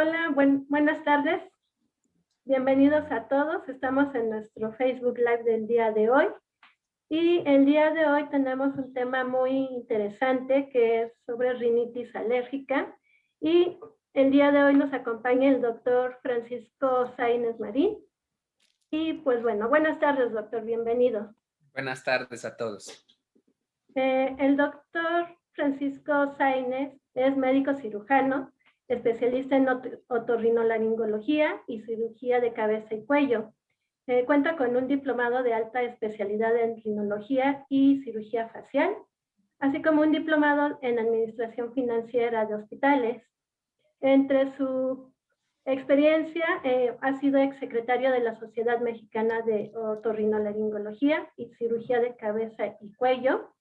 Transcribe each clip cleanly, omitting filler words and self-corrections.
Hola, buenas tardes. Bienvenidos a todos. Estamos en nuestro Facebook Live del día de hoy. Y el día de hoy tenemos un tema muy interesante que es sobre rinitis alérgica. Y el día de hoy nos acompaña el doctor Francisco Sáenz Marín. Y pues bueno, buenas tardes, doctor. Bienvenido. Buenas tardes a todos. El doctor Francisco Sáenz es médico cirujano, especialista en otorrinolaringología y cirugía de cabeza y cuello. Cuenta con un diplomado de alta especialidad en rinología y cirugía facial, así como un diplomado en administración financiera de hospitales. Entre su experiencia, ha sido exsecretario de la Sociedad Mexicana de Otorrinolaringología y Cirugía de Cabeza y Cuello.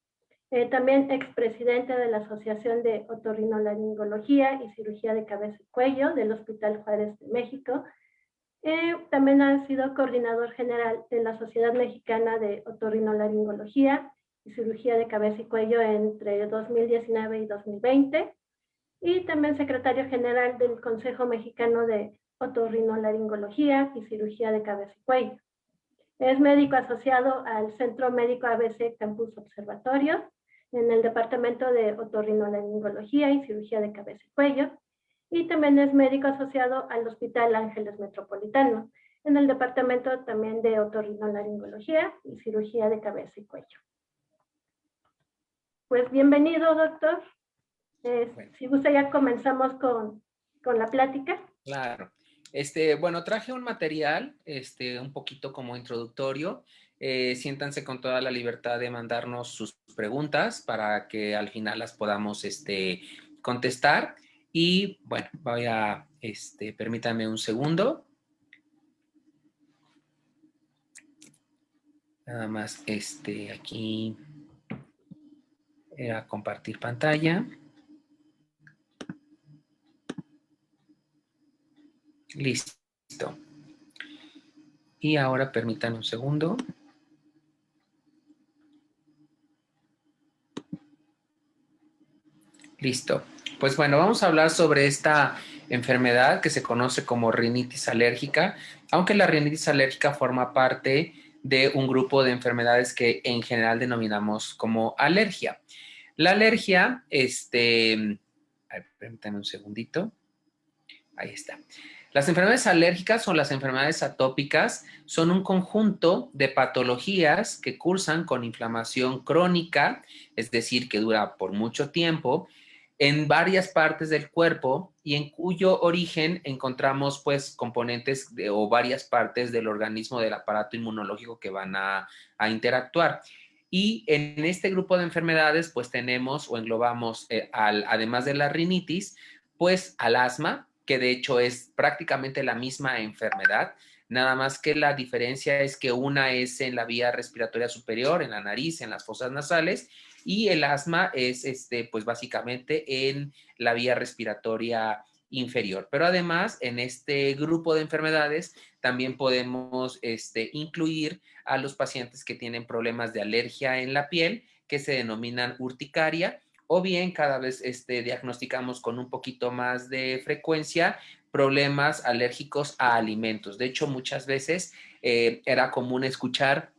También expresidente de la Asociación de Otorrinolaringología y Cirugía de Cabeza y Cuello del Hospital Juárez de México. También ha sido coordinador general de la Sociedad Mexicana de Otorrinolaringología y Cirugía de Cabeza y Cuello entre 2019 y 2020. Y también secretario general del Consejo Mexicano de Otorrinolaringología y Cirugía de Cabeza y Cuello. Es médico asociado al Centro Médico ABC Campus Observatorio en el Departamento de Otorrinolaringología y Cirugía de Cabeza y Cuello, y también es médico asociado al Hospital Ángeles Metropolitano en el Departamento también de Otorrinolaringología y Cirugía de Cabeza y Cuello. Pues bienvenido, doctor. Bueno, Si gusta ya comenzamos con la plática. claro. Bueno, traje un material, un poquito como introductorio. Siéntanse con toda la libertad de mandarnos sus preguntas para que al final las podamos, contestar. Y bueno, permítanme un segundo. Nada más, aquí era compartir pantalla. Listo. Y ahora permítanme un segundo. Listo. Pues bueno, vamos a hablar sobre esta enfermedad que se conoce como rinitis alérgica, aunque la rinitis alérgica forma parte de un grupo de enfermedades que en general denominamos como alergia. La alergia, permítanme un segundito. Ahí está. Las enfermedades alérgicas o las enfermedades atópicas son un conjunto de patologías que cursan con inflamación crónica, es decir, que dura por mucho tiempo, en varias partes del cuerpo y en cuyo origen encontramos pues componentes o varias partes del organismo del aparato inmunológico que van a interactuar. Y en este grupo de enfermedades pues tenemos o englobamos además de la rinitis pues al asma, que de hecho es prácticamente la misma enfermedad, nada más que la diferencia es que una es en la vía respiratoria superior, en la nariz, en las fosas nasales, y el asma es, pues básicamente en la vía respiratoria inferior. Pero además, en este grupo de enfermedades también podemos incluir a los pacientes que tienen problemas de alergia en la piel, que se denominan urticaria, o bien cada vez diagnosticamos con un poquito más de frecuencia problemas alérgicos a alimentos. De hecho, muchas veces era común escuchar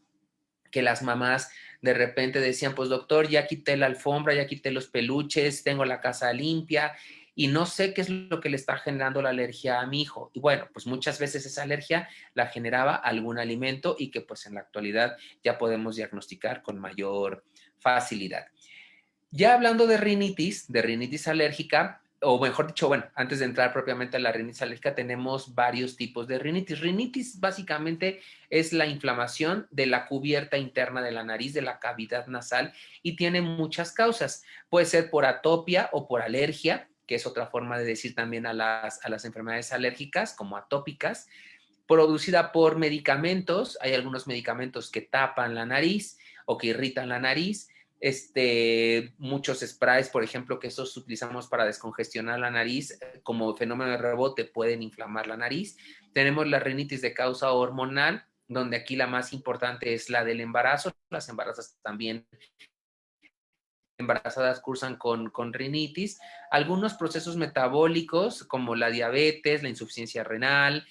que las mamás de repente decían, pues doctor, ya quité la alfombra, ya quité los peluches, tengo la casa limpia y no sé qué es lo que le está generando la alergia a mi hijo. Y bueno, pues muchas veces esa alergia la generaba algún alimento y que pues en la actualidad ya podemos diagnosticar con mayor facilidad. Ya hablando de rinitis alérgica, o mejor dicho, bueno, antes de entrar propiamente a la rinitis alérgica, tenemos varios tipos de rinitis. Rinitis básicamente es la inflamación de la cubierta interna de la nariz, de la cavidad nasal, y tiene muchas causas. Puede ser por atopia o por alergia, que es otra forma de decir también a las enfermedades alérgicas, como atópicas, producida por medicamentos. Hay algunos medicamentos que tapan la nariz o que irritan la nariz. Muchos sprays, por ejemplo, que estos utilizamos para descongestionar la nariz, como fenómeno de rebote, pueden inflamar la nariz. Tenemos la rinitis de causa hormonal, donde aquí la más importante es la del embarazo. Las embarazas también embarazadas cursan con rinitis. Algunos procesos metabólicos como la diabetes, la insuficiencia renal,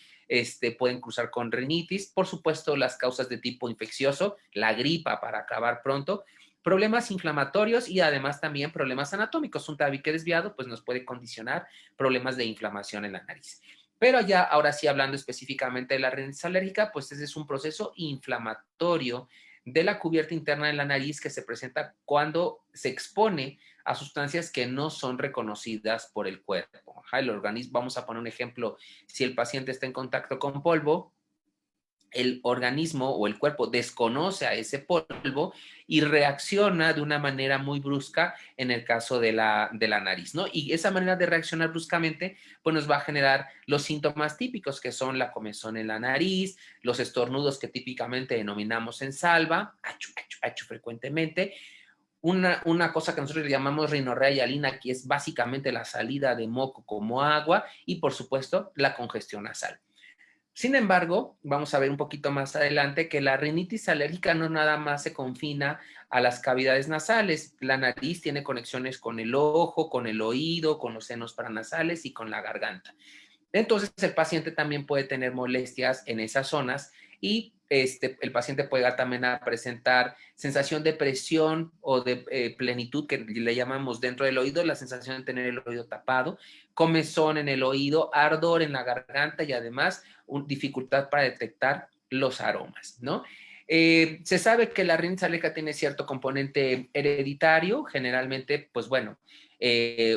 pueden cursar con rinitis. Por supuesto, las causas de tipo infeccioso, la gripa para acabar pronto, problemas inflamatorios y además también problemas anatómicos. Un tabique desviado pues nos puede condicionar problemas de inflamación en la nariz. Pero ya, ahora sí, hablando específicamente de la rinitis alérgica, pues ese es un proceso inflamatorio de la cubierta interna de la nariz que se presenta cuando se expone a sustancias que no son reconocidas por el cuerpo. Ajá, el organismo, vamos a poner un ejemplo, si el paciente está en contacto con polvo, el organismo o el cuerpo desconoce a ese polvo y reacciona de una manera muy brusca en el caso de la nariz, ¿no? Y esa manera de reaccionar bruscamente, pues nos va a generar los síntomas típicos que son la comezón en la nariz, los estornudos que típicamente denominamos en salva, achu, achu, achu frecuentemente, una cosa que nosotros le llamamos rinorrea hialina, que es básicamente la salida de moco como agua y por supuesto la congestión nasal. Sin embargo, vamos a ver un poquito más adelante que la rinitis alérgica no nada más se confina a las cavidades nasales. La nariz tiene conexiones con el ojo, con el oído, con los senos paranasales y con la garganta. Entonces, el paciente también puede tener molestias en esas zonas y el paciente puede también a presentar sensación de presión o de plenitud, que le llamamos dentro del oído, la sensación de tener el oído tapado, comezón en el oído, ardor en la garganta y además dificultad para detectar los aromas, ¿no? Se sabe que la rinitis alérgica tiene cierto componente hereditario, generalmente, pues bueno,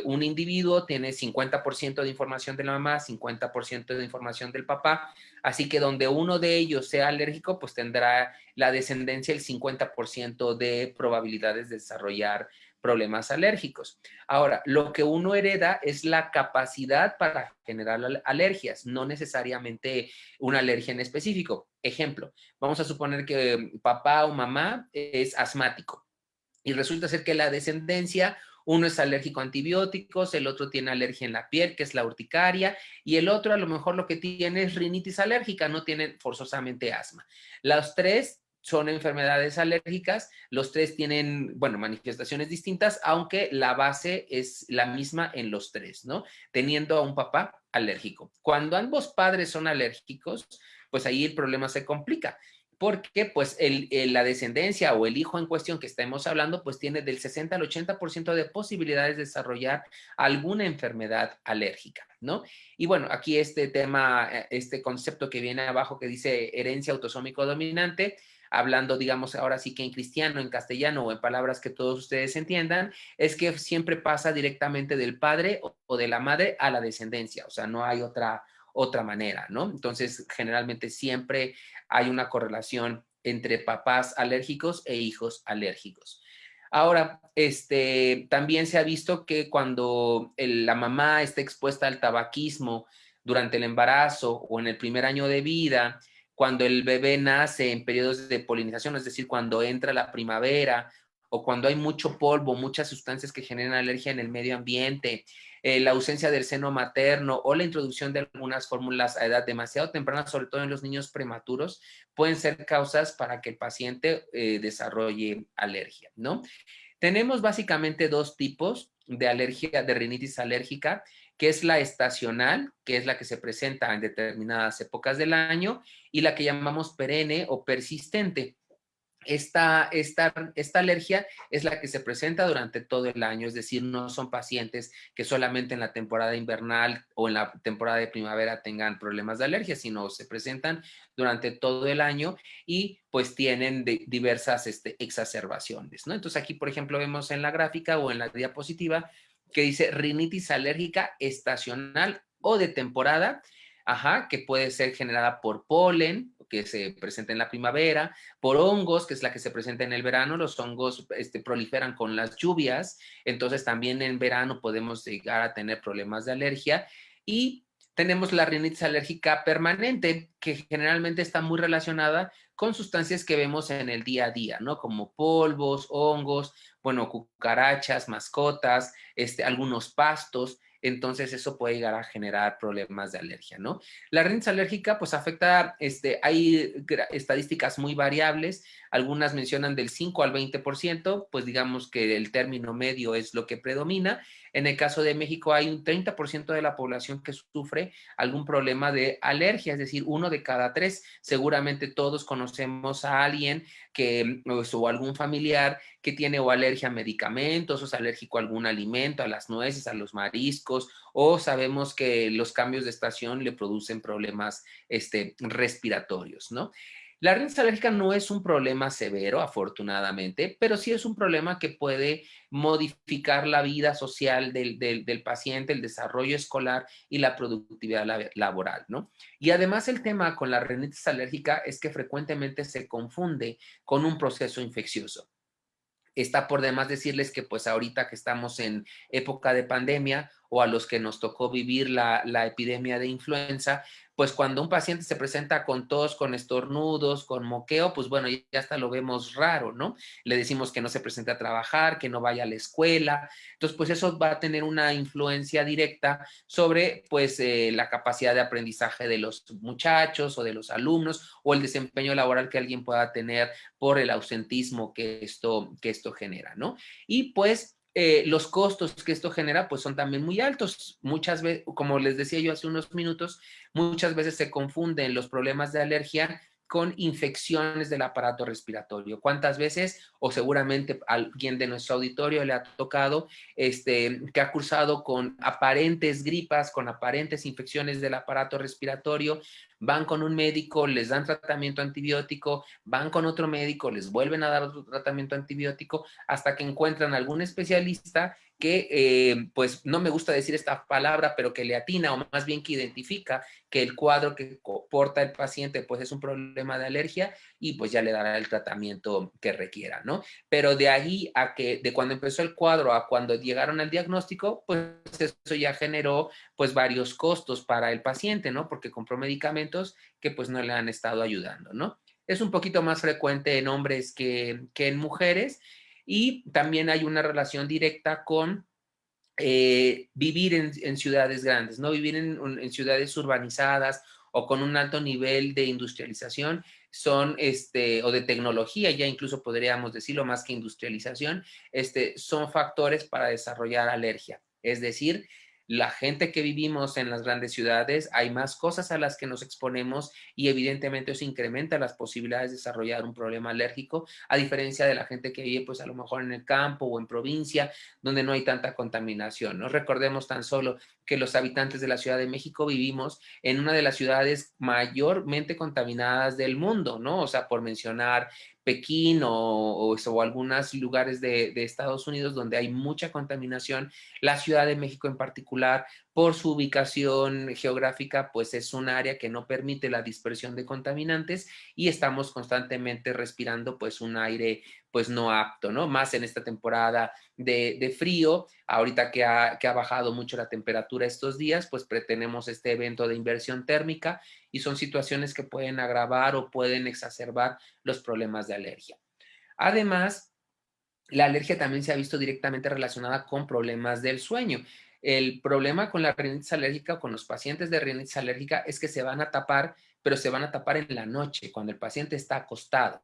un individuo tiene 50% de información de la mamá, 50% de información del papá, así que donde uno de ellos sea alérgico, pues tendrá la descendencia el 50% de probabilidades de desarrollar problemas alérgicos. Ahora, lo que uno hereda es la capacidad para generar alergias, no necesariamente una alergia en específico. Ejemplo, vamos a suponer que papá o mamá es asmático y resulta ser que la descendencia, uno es alérgico a antibióticos, el otro tiene alergia en la piel, que es la urticaria, y el otro a lo mejor lo que tiene es rinitis alérgica, no tiene forzosamente asma. Los tres son enfermedades alérgicas, los tres tienen, bueno, manifestaciones distintas, aunque la base es la misma en los tres, ¿no? Teniendo a un papá alérgico. Cuando ambos padres son alérgicos, pues ahí el problema se complica porque pues la descendencia o el hijo en cuestión que estemos hablando, pues tiene del 60 al 80% de posibilidades de desarrollar alguna enfermedad alérgica, ¿no? Y bueno, aquí este tema, este concepto que viene abajo que dice herencia autosómico dominante, hablando, digamos, ahora sí que en cristiano, en castellano o en palabras que todos ustedes entiendan, es que siempre pasa directamente del padre o de la madre a la descendencia, o sea, no hay otra manera, ¿no? Entonces, generalmente siempre hay una correlación entre papás alérgicos e hijos alérgicos. Ahora, también se ha visto que cuando la mamá está expuesta al tabaquismo durante el embarazo o en el primer año de vida, cuando el bebé nace en periodos de polinización, es decir, cuando entra la primavera o cuando hay mucho polvo, muchas sustancias que generan alergia en el medio ambiente, la ausencia del seno materno o la introducción de algunas fórmulas a edad demasiado temprana, sobre todo en los niños prematuros, pueden ser causas para que el paciente desarrolle alergia, ¿no? Tenemos básicamente dos tipos de alergia, de rinitis alérgica, que es la estacional, que es la que se presenta en determinadas épocas del año, y la que llamamos perenne o persistente. Esta alergia es la que se presenta durante todo el año, es decir, no son pacientes que solamente en la temporada invernal o en la temporada de primavera tengan problemas de alergia, sino se presentan durante todo el año y pues tienen diversas exacerbaciones, ¿no? Entonces aquí, por ejemplo, vemos en la gráfica o en la diapositiva que dice rinitis alérgica estacional o de temporada, ajá, que puede ser generada por polen, que se presenta en la primavera, por hongos, que es la que se presenta en el verano. Los hongos proliferan con las lluvias, entonces también en verano podemos llegar a tener problemas de alergia. Y tenemos la rinitis alérgica permanente, que generalmente está muy relacionada con sustancias que vemos en el día a día, ¿no? Como polvos, hongos, bueno, cucarachas, mascotas, algunos pastos. entonces eso puede llegar a generar problemas de alergia, ¿no? La rinitis alérgica pues afecta, hay estadísticas muy variables, algunas mencionan del 5 al 20%, pues digamos que el término medio es lo que predomina. En el caso de México hay un 30% de la población que sufre algún problema de alergia, es decir, 1 de cada 3. Seguramente todos conocemos a alguien que, o algún familiar que tiene o alergia a medicamentos, o es alérgico a algún alimento, a las nueces, a los mariscos, o sabemos que los cambios de estación le producen problemas respiratorios, ¿no? La rinitis alérgica no es un problema severo, afortunadamente, pero sí es un problema que puede modificar la vida social del paciente, el desarrollo escolar y la productividad laboral, ¿no? Y además el tema con la rinitis alérgica es que frecuentemente se confunde con un proceso infeccioso. Está por demás decirles que pues ahorita que estamos en época de pandemia o a los que nos tocó vivir la epidemia de influenza, pues cuando un paciente se presenta con tos, con estornudos, con moqueo, pues bueno, ya hasta lo vemos raro, ¿no? Le decimos que no se presente a trabajar, que no vaya a la escuela. Entonces, pues eso va a tener una influencia directa sobre pues la capacidad de aprendizaje de los muchachos o de los alumnos o el desempeño laboral que alguien pueda tener por el ausentismo que esto genera, ¿no? Y pues los costos que esto genera pues son también muy altos. Muchas veces, como les decía yo hace unos minutos, muchas veces se confunden los problemas de alergia con infecciones del aparato respiratorio. ¿Cuántas veces, o seguramente a alguien de nuestro auditorio le ha tocado, que ha cursado con aparentes gripas, con aparentes infecciones del aparato respiratorio, van con un médico, les dan tratamiento antibiótico, van con otro médico, les vuelven a dar otro tratamiento antibiótico, hasta que encuentran algún especialista que, pues no me gusta decir esta palabra, pero que le atina o más bien que identifica que el cuadro que porta el paciente pues es un problema de alergia y pues ya le dará el tratamiento que requiera, ¿no? Pero de ahí a que, de cuando empezó el cuadro a cuando llegaron al diagnóstico, pues eso ya generó pues varios costos para el paciente, ¿no? Porque compró medicamentos que pues no le han estado ayudando, ¿no? Es un poquito más frecuente en hombres que en mujeres y también hay una relación directa con vivir en ciudades grandes, ¿no? Vivir en ciudades urbanizadas o con un alto nivel de industrialización son, o de tecnología, ya incluso podríamos decirlo más que industrialización, son factores para desarrollar alergia. Es decir, la gente que vivimos en las grandes ciudades, hay más cosas a las que nos exponemos y evidentemente eso incrementa las posibilidades de desarrollar un problema alérgico, a diferencia de la gente que vive pues a lo mejor en el campo o en provincia, donde no hay tanta contaminación. No recordemos tan solo que los habitantes de la Ciudad de México vivimos en una de las ciudades mayormente contaminadas del mundo, ¿no? O sea, por mencionar Pekín o algunos lugares de Estados Unidos donde hay mucha contaminación. La Ciudad de México en particular, por su ubicación geográfica, pues es un área que no permite la dispersión de contaminantes y estamos constantemente respirando pues un aire pues no apto, ¿no? Más en esta temporada de frío, ahorita que ha bajado mucho la temperatura estos días, pues tenemos este evento de inversión térmica y son situaciones que pueden agravar o pueden exacerbar los problemas de alergia. Además, la alergia también se ha visto directamente relacionada con problemas del sueño. El problema con la rinitis alérgica o con los pacientes de rinitis alérgica es que se van a tapar, pero se van a tapar en la noche, cuando el paciente está acostado.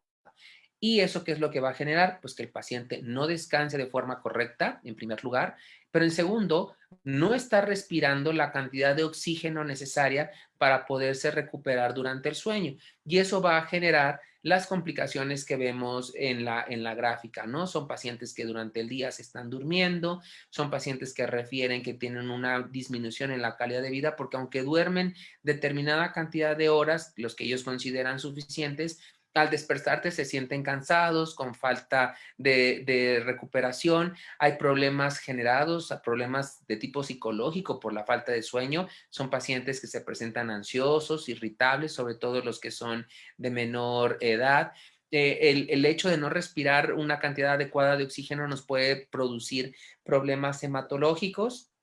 ¿Y eso qué es lo que va a generar? Pues que el paciente no descanse de forma correcta, en primer lugar, pero en segundo, no está respirando la cantidad de oxígeno necesaria para poderse recuperar durante el sueño. Y eso va a generar las complicaciones que vemos en la gráfica, ¿no? Son pacientes que durante el día se están durmiendo, son pacientes que refieren que tienen una disminución en la calidad de vida porque aunque duermen determinada cantidad de horas, los que ellos consideran suficientes, al despertarte se sienten cansados, con falta de recuperación, hay problemas generados, problemas de tipo psicológico por la falta de sueño, son pacientes que se presentan ansiosos, irritables, sobre todo los que son de menor edad. El hecho de no respirar una cantidad adecuada de oxígeno nos puede producir problemas hematológicos,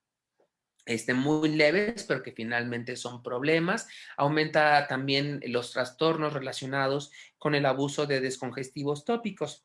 muy leves, pero que finalmente son problemas. Aumenta también los trastornos relacionados con el abuso de descongestivos tópicos.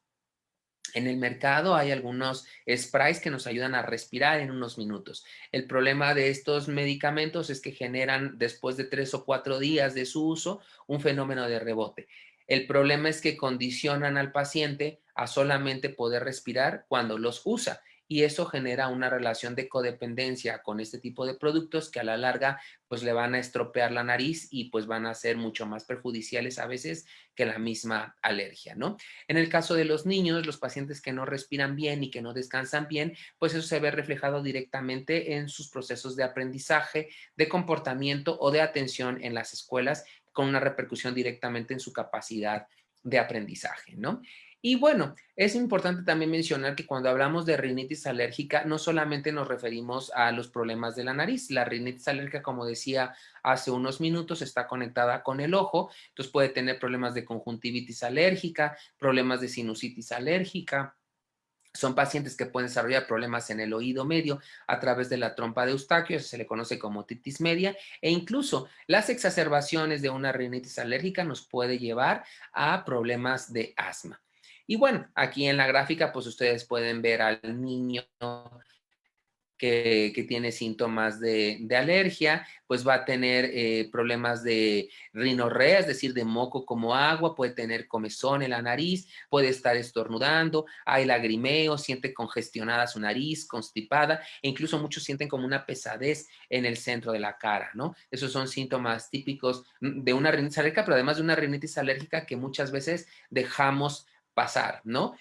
En el mercado hay algunos sprays que nos ayudan a respirar en unos minutos. El problema de estos medicamentos es que generan, después de 3 o 4 días de su uso, un fenómeno de rebote. El problema es que condicionan al paciente a solamente poder respirar cuando los usa, y eso genera una relación de codependencia con este tipo de productos que a la larga pues le van a estropear la nariz y pues van a ser mucho más perjudiciales a veces que la misma alergia, ¿no? En el caso de los niños, los pacientes que no respiran bien y que no descansan bien, pues eso se ve reflejado directamente en sus procesos de aprendizaje, de comportamiento o de atención en las escuelas, con una repercusión directamente en su capacidad de aprendizaje, ¿no? Y bueno, es importante también mencionar que cuando hablamos de rinitis alérgica, no solamente nos referimos a los problemas de la nariz. La rinitis alérgica, como decía hace unos minutos, está conectada con el ojo, entonces puede tener problemas de conjuntivitis alérgica, problemas de sinusitis alérgica. Son pacientes que pueden desarrollar problemas en el oído medio a través de la trompa de Eustaquio, eso se le conoce como otitis media, e incluso las exacerbaciones de una rinitis alérgica nos puede llevar a problemas de asma. Y bueno, aquí en la gráfica, pues ustedes pueden ver al niño que tiene síntomas de alergia, pues va a tener problemas de rinorrea, es decir, de moco como agua, puede tener comezón en la nariz, puede estar estornudando, hay lagrimeo, siente congestionada su nariz, constipada, e incluso muchos sienten como una pesadez en el centro de la cara, ¿no? Esos son síntomas típicos de una rinitis alérgica, pero además de una rinitis alérgica que muchas veces dejamos pasar, ¿no?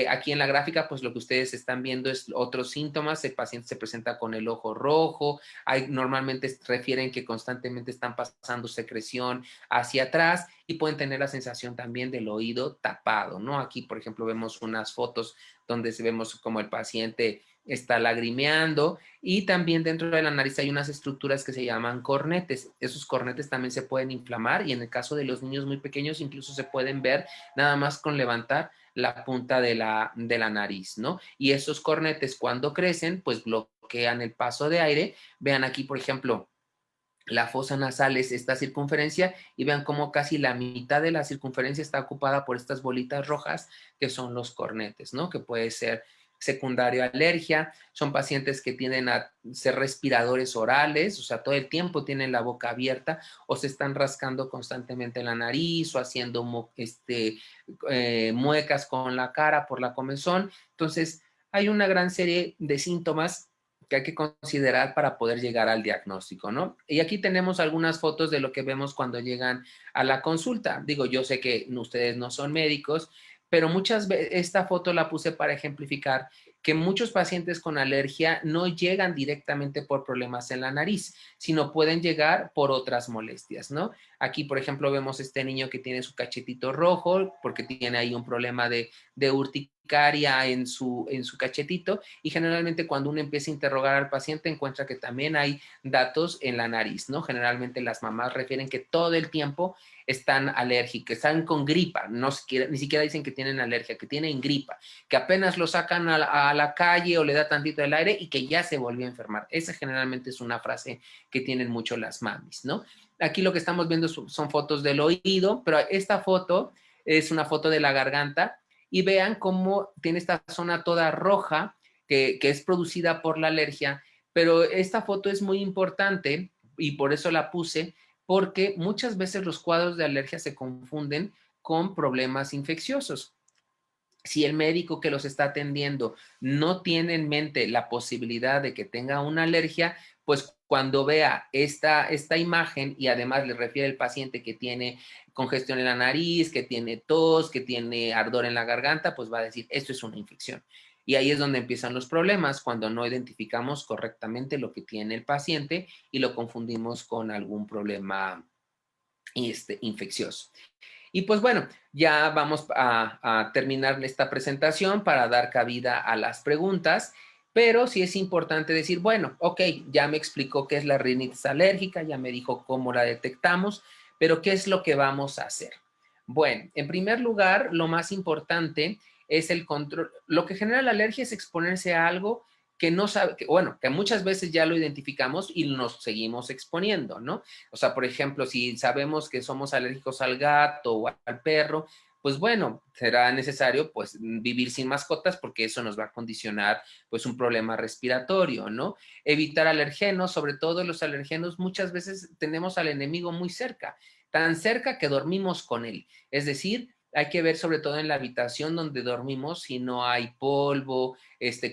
Aquí en la gráfica, pues lo que ustedes están viendo es otros síntomas. El paciente se presenta con el ojo rojo, normalmente refieren que constantemente están pasando secreción hacia atrás y pueden tener la sensación también del oído tapado, ¿no? Aquí, por ejemplo, vemos unas fotos donde vemos como el paciente está lagrimeando, y también dentro de la nariz hay unas estructuras que se llaman cornetes. Esos cornetes también se pueden inflamar, y en el caso de los niños muy pequeños incluso se pueden ver nada más con levantar la punta de la nariz, ¿no? Y esos cornetes cuando crecen, pues bloquean el paso de aire. Vean aquí, por ejemplo, la fosa nasal es esta circunferencia, y vean cómo casi la mitad de la circunferencia está ocupada por estas bolitas rojas que son los cornetes, ¿no? Que puede ser secundario a alergia. Son pacientes que tienden a ser respiradores orales, o sea, todo el tiempo tienen la boca abierta o se están rascando constantemente la nariz o haciendo muecas con la cara por la comezón. Entonces, hay una gran serie de síntomas que hay que considerar para poder llegar al diagnóstico, ¿no? Y aquí tenemos algunas fotos de lo que vemos cuando llegan a la consulta. Digo, yo sé que ustedes no son médicos, pero muchas veces esta foto la puse para ejemplificar que muchos pacientes con alergia no llegan directamente por problemas en la nariz, sino pueden llegar por otras molestias, ¿no? Aquí, por ejemplo, vemos este niño que tiene su cachetito rojo porque tiene ahí un problema de urticaria en su cachetito, y generalmente cuando uno empieza a interrogar al paciente encuentra que también hay datos en la nariz, ¿no? Generalmente las mamás refieren que todo el tiempo están alérgicas, están con gripa, ni siquiera dicen que tienen alergia, que tienen gripa, que apenas lo sacan a la calle o le da tantito el aire y que ya se volvió a enfermar. Esa generalmente es una frase que tienen mucho las mamis, ¿no? Aquí lo que estamos viendo son fotos del oído, pero esta foto es una foto de la garganta, y vean cómo tiene esta zona toda roja que es producida por la alergia, pero esta foto es muy importante y por eso la puse, porque muchas veces los cuadros de alergia se confunden con problemas infecciosos. Si el médico que los está atendiendo no tiene en mente la posibilidad de que tenga una alergia, pues cuando vea esta imagen y además le refiere al paciente que tiene congestión en la nariz, que tiene tos, que tiene ardor en la garganta, pues va a decir, esto es una infección. Y ahí es donde empiezan los problemas, cuando no identificamos correctamente lo que tiene el paciente y lo confundimos con algún problema infeccioso. Y pues bueno, ya vamos a terminar esta presentación para dar cabida a las preguntas, pero sí es importante decir, bueno, ok, ya me explicó qué es la rinitis alérgica, ya me dijo cómo la detectamos, pero ¿qué es lo que vamos a hacer? Bueno, en primer lugar, lo más importante es el control. Lo que genera la alergia es exponerse a algo que no sabe, que muchas veces ya lo identificamos y nos seguimos exponiendo, ¿no? O sea, por ejemplo, si sabemos que somos alérgicos al gato o al perro, pues bueno, será necesario pues vivir sin mascotas porque eso nos va a condicionar pues un problema respiratorio, ¿no? Evitar alergenos, sobre todo los alergenos, muchas veces tenemos al enemigo muy cerca, tan cerca que dormimos con él. Es decir, hay que ver sobre todo en la habitación donde dormimos si no hay polvo,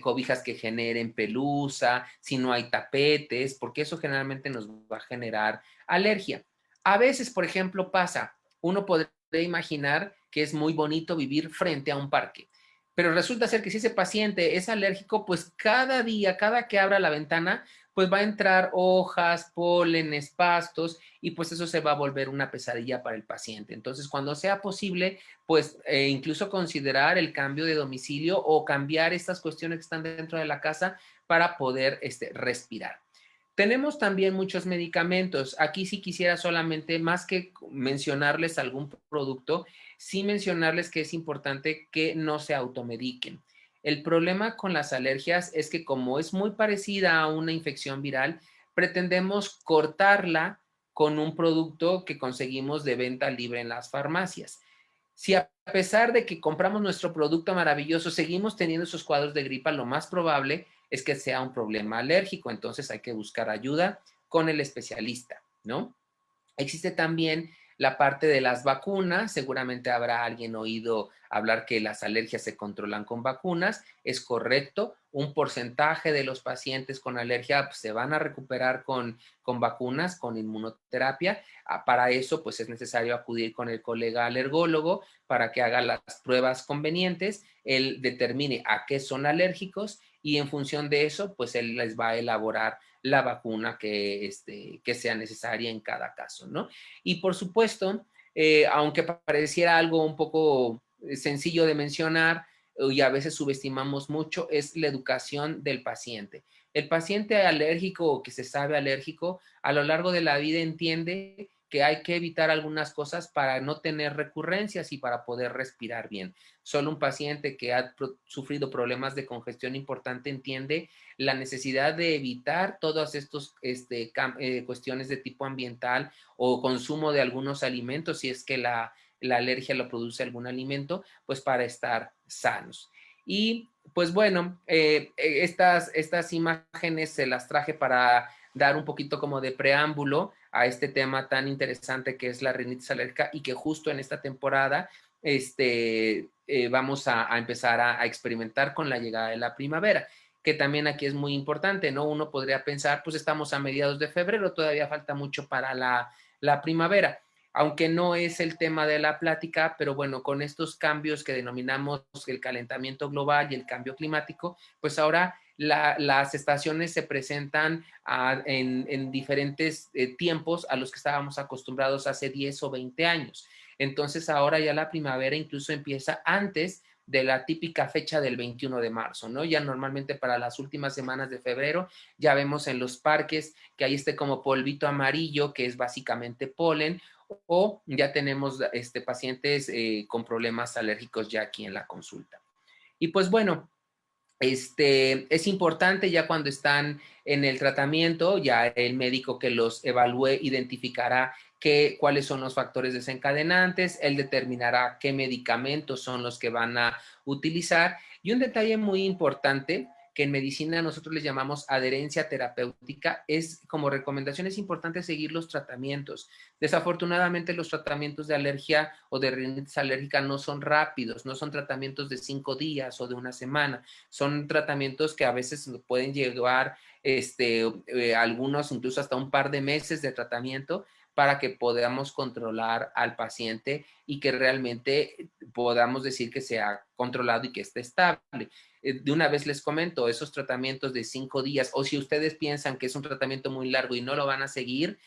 cobijas que generen pelusa, si no hay tapetes, porque eso generalmente nos va a generar alergia. A veces, por ejemplo, pasa, uno podría imaginar que es muy bonito vivir frente a un parque, pero resulta ser que si ese paciente es alérgico, pues cada día, cada que abra la ventana, pues va a entrar hojas, pólenes, pastos, y pues eso se va a volver una pesadilla para el paciente. Entonces, cuando sea posible, pues incluso considerar el cambio de domicilio o cambiar estas cuestiones que están dentro de la casa para poder respirar. Tenemos también muchos medicamentos. Aquí sí quisiera solamente, más que mencionarles algún producto, sí mencionarles que es importante que no se automediquen. El problema con las alergias es que como es muy parecida a una infección viral, pretendemos cortarla con un producto que conseguimos de venta libre en las farmacias. Si a pesar de que compramos nuestro producto maravilloso, seguimos teniendo esos cuadros de gripa, lo más probable es que sea un problema alérgico, entonces hay que buscar ayuda con el especialista, ¿no? Existe también la parte de las vacunas. Seguramente habrá alguien oído hablar que las alergias se controlan con vacunas. Es correcto. Un porcentaje de los pacientes con alergia pues, se van a recuperar con vacunas, con inmunoterapia. Para eso, pues es necesario acudir con el colega alergólogo para que haga las pruebas convenientes. Él determine a qué son alérgicos y en función de eso, pues él les va a elaborar la vacuna que sea necesaria en cada caso, ¿no? Y por supuesto, aunque pareciera algo un poco sencillo de mencionar y a veces subestimamos mucho, es la educación del paciente. El paciente alérgico o que se sabe alérgico, a lo largo de la vida entiende que hay que evitar algunas cosas para no tener recurrencias y para poder respirar bien. Solo un paciente que ha sufrido problemas de congestión importante entiende la necesidad de evitar todas estas cuestiones de tipo ambiental o consumo de algunos alimentos, si es que la alergia lo produce algún alimento, pues para estar sanos. Y pues bueno, estas imágenes se las traje para dar un poquito como de preámbulo a este tema tan interesante que es la rinitis alérgica y que justo en esta temporada vamos a empezar a experimentar con la llegada de la primavera, que también aquí es muy importante, ¿no? Uno podría pensar, pues estamos a mediados de febrero, todavía falta mucho para la primavera, aunque no es el tema de la plática, pero bueno, con estos cambios que denominamos el calentamiento global y el cambio climático, pues ahora las estaciones se presentan en diferentes tiempos a los que estábamos acostumbrados hace 10 o 20 años. Entonces ahora ya la primavera incluso empieza antes de la típica fecha del 21 de marzo, ¿no? Ya normalmente para las últimas semanas de febrero ya vemos en los parques que hay como polvito amarillo, que es básicamente polen, o ya tenemos pacientes con problemas alérgicos ya aquí en la consulta. Y pues bueno, es importante ya cuando están en el tratamiento, ya el médico que los evalúe identificará cuáles son los factores desencadenantes, él determinará qué medicamentos son los que van a utilizar. Y un detalle muy importante que en medicina nosotros les llamamos adherencia terapéutica, es como recomendación, es importante seguir los tratamientos. Desafortunadamente los tratamientos de alergia o de rinitis alérgica no son rápidos, no son tratamientos de 5 días o de una semana, son tratamientos que a veces pueden llevar algunos incluso hasta un par de meses de tratamiento para que podamos controlar al paciente y que realmente podamos decir que se ha controlado y que esté estable. De una vez les comento, esos tratamientos de 5 días, o si ustedes piensan que es un tratamiento muy largo y no lo van a seguir,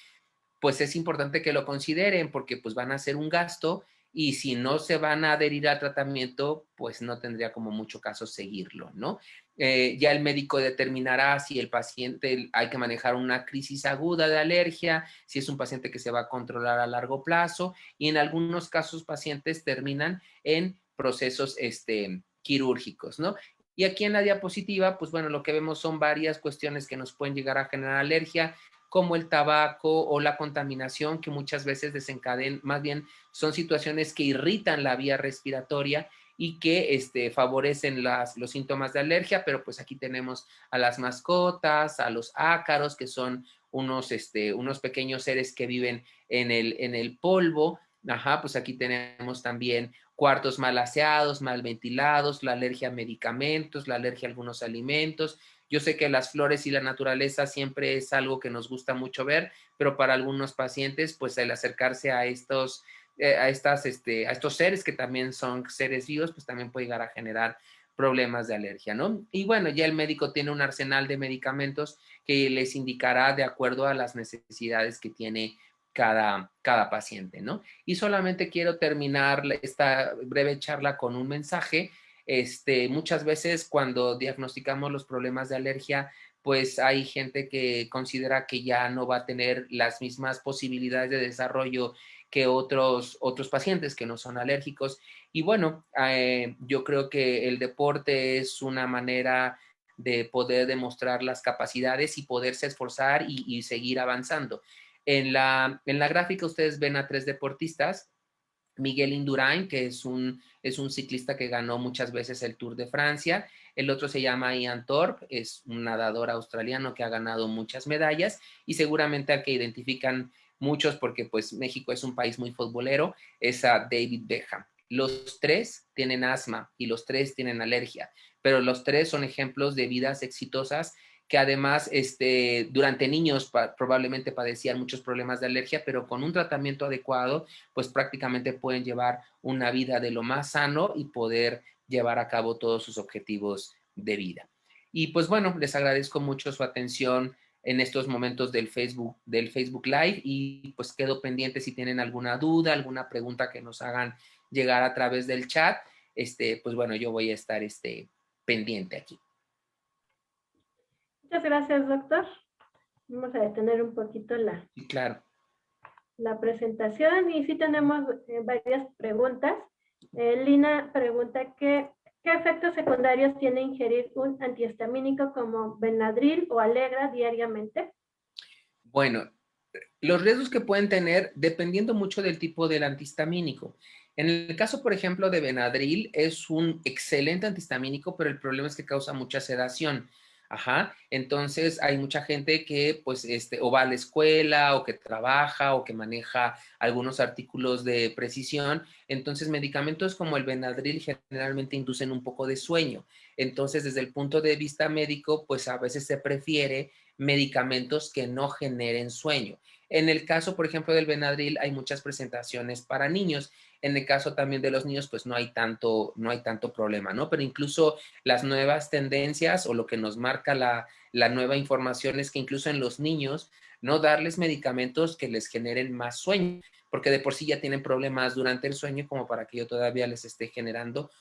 pues es importante que lo consideren porque pues van a hacer un gasto y si no se van a adherir al tratamiento, pues no tendría como mucho caso seguirlo, ¿no? Ya el médico determinará si el paciente hay que manejar una crisis aguda de alergia, si es un paciente que se va a controlar a largo plazo y en algunos casos pacientes terminan en procesos quirúrgicos, ¿no? Y aquí en la diapositiva, pues bueno, lo que vemos son varias cuestiones que nos pueden llegar a generar alergia, como el tabaco o la contaminación, que muchas veces desencadenan, más bien son situaciones que irritan la vía respiratoria y que favorecen los síntomas de alergia, pero pues aquí tenemos a las mascotas, a los ácaros, que son unos pequeños seres que viven en el polvo. Ajá, pues aquí tenemos también cuartos mal aseados, mal ventilados, la alergia a medicamentos, la alergia a algunos alimentos. Yo sé que las flores y la naturaleza siempre es algo que nos gusta mucho ver, pero para algunos pacientes, pues el acercarse a estos seres que también son seres vivos, pues también puede llegar a generar problemas de alergia, ¿no? Y bueno, ya el médico tiene un arsenal de medicamentos que les indicará de acuerdo a las necesidades que tiene cada paciente, ¿no? Y solamente quiero terminar esta breve charla con un mensaje. Muchas veces cuando diagnosticamos los problemas de alergia, pues hay gente que considera que ya no va a tener las mismas posibilidades de desarrollo que otros pacientes que no son alérgicos. Y bueno, yo creo que el deporte es una manera de poder demostrar las capacidades y poderse esforzar y seguir avanzando. En la gráfica ustedes ven a 3 deportistas. Miguel Indurain, que es un ciclista que ganó muchas veces el Tour de Francia. El otro se llama Ian Thorpe, es un nadador australiano que ha ganado muchas medallas y seguramente al que identifican muchos porque pues México es un país muy futbolero, es a David Beckham. Los 3 tienen asma y los 3 tienen alergia, pero los 3 son ejemplos de vidas exitosas que además durante niños probablemente padecían muchos problemas de alergia, pero con un tratamiento adecuado pues prácticamente pueden llevar una vida de lo más sano y poder llevar a cabo todos sus objetivos de vida. Y pues bueno, les agradezco mucho su atención en estos momentos del Facebook Live y pues quedo pendiente si tienen alguna duda, alguna pregunta que nos hagan llegar a través del chat. Pues bueno, yo voy a estar pendiente aquí. Muchas gracias, doctor. Vamos a detener un poquito Sí, claro. la presentación y sí tenemos varias preguntas. Lina pregunta ¿qué efectos secundarios tiene ingerir un antihistamínico como Benadryl o Allegra diariamente? Bueno, los riesgos que pueden tener dependiendo mucho del tipo del antihistamínico. En el caso, por ejemplo, de Benadryl, es un excelente antihistamínico, pero el problema es que causa mucha sedación. Ajá. Entonces, hay mucha gente que, pues, o va a la escuela, o que trabaja, o que maneja algunos artículos de precisión. Entonces, medicamentos como el Benadryl generalmente inducen un poco de sueño. Entonces, desde el punto de vista médico, pues a veces se prefiere medicamentos que no generen sueño. En el caso, por ejemplo, del Benadryl, hay muchas presentaciones para niños. En el caso también de los niños, pues no hay tanto problema, ¿no? Pero incluso las nuevas tendencias o lo que nos marca la nueva información es que incluso en los niños, no darles medicamentos que les generen más sueño, porque de por sí ya tienen problemas durante el sueño como para que yo todavía les esté generando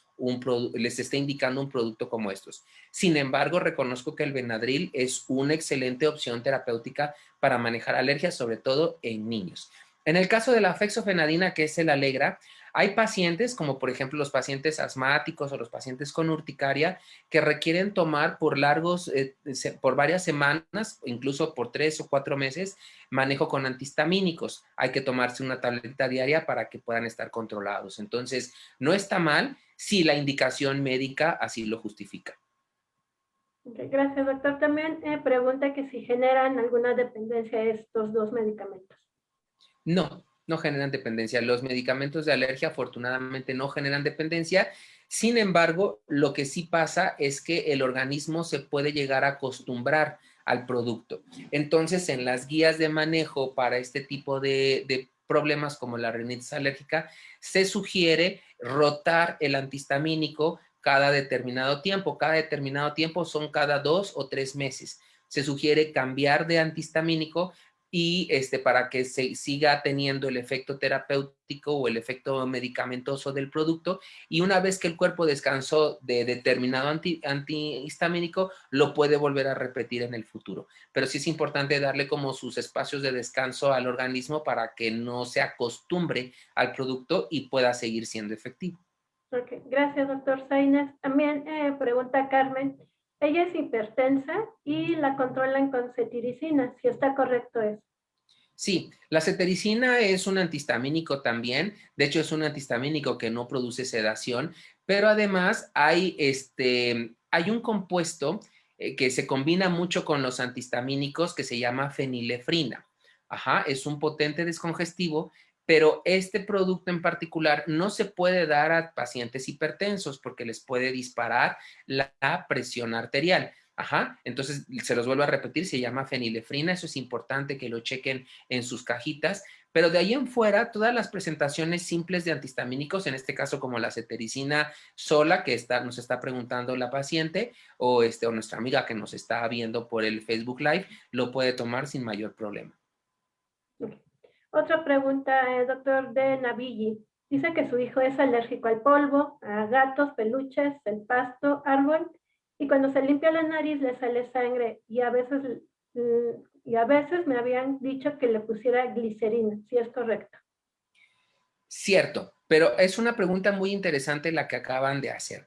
les esté indicando un producto como estos. Sin embargo, reconozco que el Benadryl es una excelente opción terapéutica para manejar alergias, sobre todo en niños. En el caso de la fexofenadina, que es el Allegra, hay pacientes, como por ejemplo los pacientes asmáticos o los pacientes con urticaria, que requieren tomar por varias semanas, incluso por 3 o 4 meses, manejo con antihistamínicos. Hay que tomarse una tableta diaria para que puedan estar controlados. Entonces, no está mal si la indicación médica así lo justifica. Okay, gracias, doctor. También pregunta que si generan alguna dependencia estos 2 medicamentos. No generan dependencia. Los medicamentos de alergia afortunadamente no generan dependencia. Sin embargo, lo que sí pasa es que el organismo se puede llegar a acostumbrar al producto. Entonces, en las guías de manejo para este tipo de problemas como la rinitis alérgica, se sugiere rotar el antihistamínico cada determinado tiempo. Cada determinado tiempo son cada 2 o 3 meses. Se sugiere cambiar de antihistamínico y para que se siga teniendo el efecto terapéutico o el efecto medicamentoso del producto, y una vez que el cuerpo descansó de determinado antihistamínico, lo puede volver a repetir en el futuro. Pero sí es importante darle como sus espacios de descanso al organismo para que no se acostumbre al producto y pueda seguir siendo efectivo. Okay, gracias, doctor Sainz. También pregunta Carmen, Ella es hipertensa y la controlan con cetiricina, si está correcto eso. Sí, la cetericina es un antihistamínico también, de hecho es un antihistamínico que no produce sedación, pero además hay un compuesto que se combina mucho con los antihistamínicos que se llama fenilefrina. Ajá, es un potente descongestivo, pero este producto en particular no se puede dar a pacientes hipertensos porque les puede disparar la presión arterial. Ajá, entonces se los vuelvo a repetir, se llama fenilefrina, eso es importante que lo chequen en sus cajitas, pero de ahí en fuera, todas las presentaciones simples de antihistamínicos, en este caso como la cetericina sola que nos está preguntando la paciente o nuestra amiga que nos está viendo por el Facebook Live, lo puede tomar sin mayor problema. Otra pregunta, doctor de Navigi. Dice que su hijo es alérgico al polvo, a gatos, peluches, el pasto, árbol, y cuando se limpia la nariz le sale sangre y a veces me habían dicho que le pusiera glicerina, si es correcto. Cierto, pero es una pregunta muy interesante la que acaban de hacer.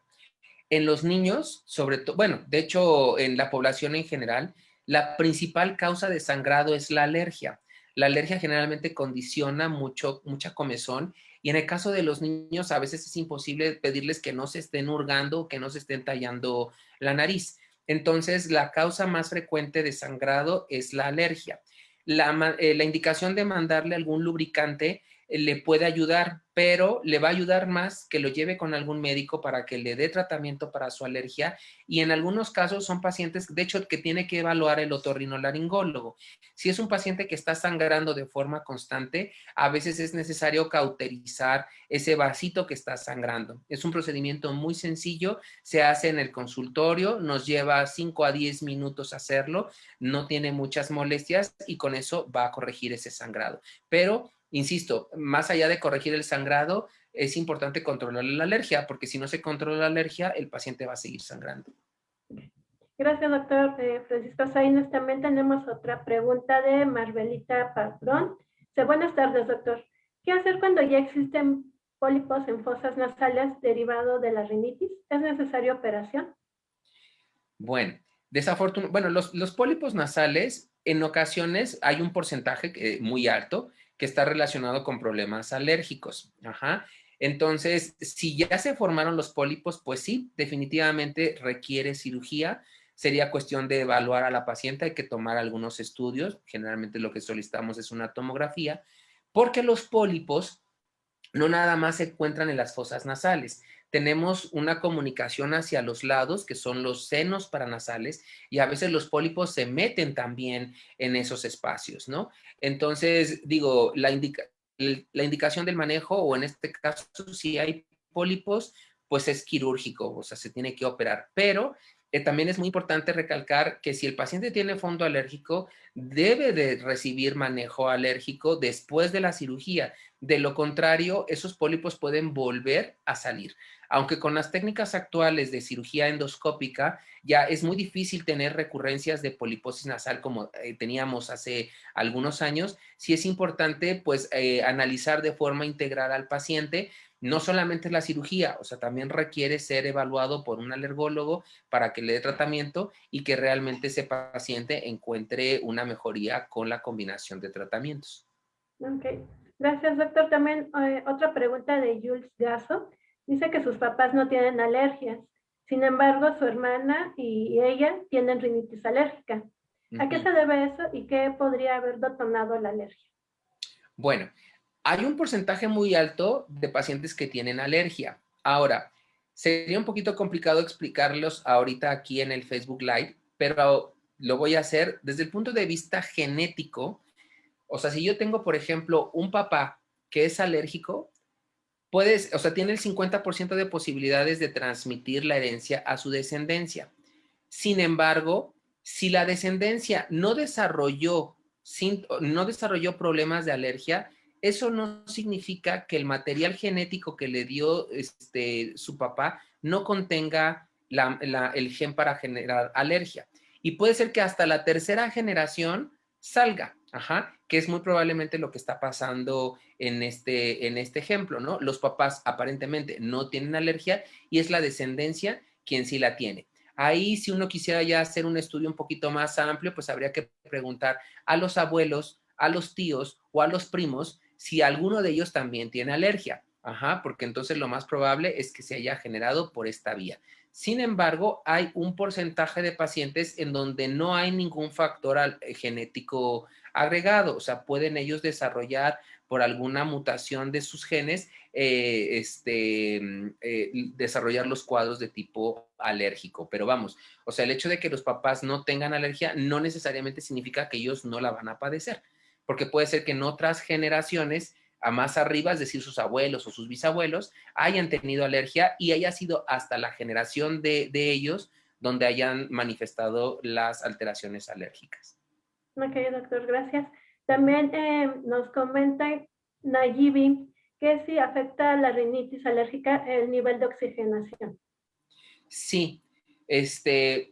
En los niños, sobre todo, bueno, de hecho, en la población en general, la principal causa de sangrado es la alergia. La alergia generalmente condiciona mucha comezón y en el caso de los niños a veces es imposible pedirles que no se estén hurgando, que no se estén tallando la nariz. Entonces, la causa más frecuente de sangrado es la alergia. La indicación de mandarle algún lubricante le puede ayudar, pero le va a ayudar más que lo lleve con algún médico para que le dé tratamiento para su alergia y en algunos casos son pacientes, de hecho, que tiene que evaluar el otorrinolaringólogo. Si es un paciente que está sangrando de forma constante, a veces es necesario cauterizar ese vasito que está sangrando. Es un procedimiento muy sencillo, se hace en el consultorio, nos lleva 5 a 10 minutos hacerlo, no tiene muchas molestias y con eso va a corregir ese sangrado. Pero insisto, más allá de corregir el sangrado, es importante controlar la alergia, porque si no se controla la alergia, el paciente va a seguir sangrando. Gracias, doctor Francisco Sainz. También tenemos otra pregunta de Marbelita Padrón. Buenas tardes, doctor. ¿Qué hacer cuando ya existen pólipos en fosas nasales derivado de la rinitis? ¿Es necesaria operación? Bueno, los pólipos nasales, en ocasiones hay un porcentaje muy alto que está relacionado con problemas alérgicos. Ajá. Entonces, si ya se formaron los pólipos, pues sí, definitivamente requiere cirugía. Sería cuestión de evaluar a la paciente, hay que tomar algunos estudios. Generalmente lo que solicitamos es una tomografía, porque los pólipos no nada más se encuentran en las fosas nasales. Tenemos una comunicación hacia los lados, que son los senos paranasales, y a veces los pólipos se meten también en esos espacios, ¿no? Entonces, digo, la indicación del manejo, o en este caso, si hay pólipos, pues es quirúrgico, o sea, se tiene que operar. Pero también es muy importante recalcar que si el paciente tiene fondo alérgico, debe de recibir manejo alérgico después de la cirugía. De lo contrario, esos pólipos pueden volver a salir. Aunque con las técnicas actuales de cirugía endoscópica ya es muy difícil tener recurrencias de poliposis nasal como teníamos hace algunos años, sí es importante pues analizar de forma integral al paciente. No solamente la cirugía, o sea, también requiere ser evaluado por un alergólogo para que le dé tratamiento y que realmente ese paciente encuentre una mejoría con la combinación de tratamientos. Ok. Gracias, doctor. También otra pregunta de Jules Gasso. Dice que sus papás no tienen alergias. Sin embargo, su hermana y ella tienen rinitis alérgica. ¿A qué se debe eso y qué podría haber detonado la alergia? Bueno, hay un porcentaje muy alto de pacientes que tienen alergia. Ahora, sería un poquito complicado explicarlos ahorita aquí en el Facebook Live, pero lo voy a hacer desde el punto de vista genético. O sea, si yo tengo, por ejemplo, un papá que es alérgico, o sea, tiene el 50% de posibilidades de transmitir la herencia a su descendencia. Sin embargo, si la descendencia no desarrolló problemas de alergia, eso no significa que el material genético que le dio su papá no contenga el gen para generar alergia. Y puede ser que hasta la tercera generación salga, ajá, que es muy probablemente lo que está pasando en este ejemplo, ¿no? Los papás aparentemente no tienen alergia y es la descendencia quien sí la tiene. Ahí, si uno quisiera ya hacer un estudio un poquito más amplio, pues habría que preguntar a los abuelos, a los tíos o a los primos si alguno de ellos también tiene alergia. Ajá, porque entonces lo más probable es que se haya generado por esta vía. Sin embargo, hay un porcentaje de pacientes en donde no hay ningún factor genético agregado, o sea, pueden ellos desarrollar por alguna mutación de sus genes, desarrollar los cuadros de tipo alérgico. Pero vamos, o sea, el hecho de que los papás no tengan alergia no necesariamente significa que ellos no la van a padecer, porque puede ser que en otras generaciones a más arriba, es decir, sus abuelos o sus bisabuelos, hayan tenido alergia y haya sido hasta la generación de ellos donde hayan manifestado las alteraciones alérgicas. Ok, doctor, gracias. También nos comenta Nayibi que si afecta a la rinitis alérgica el nivel de oxigenación. Sí,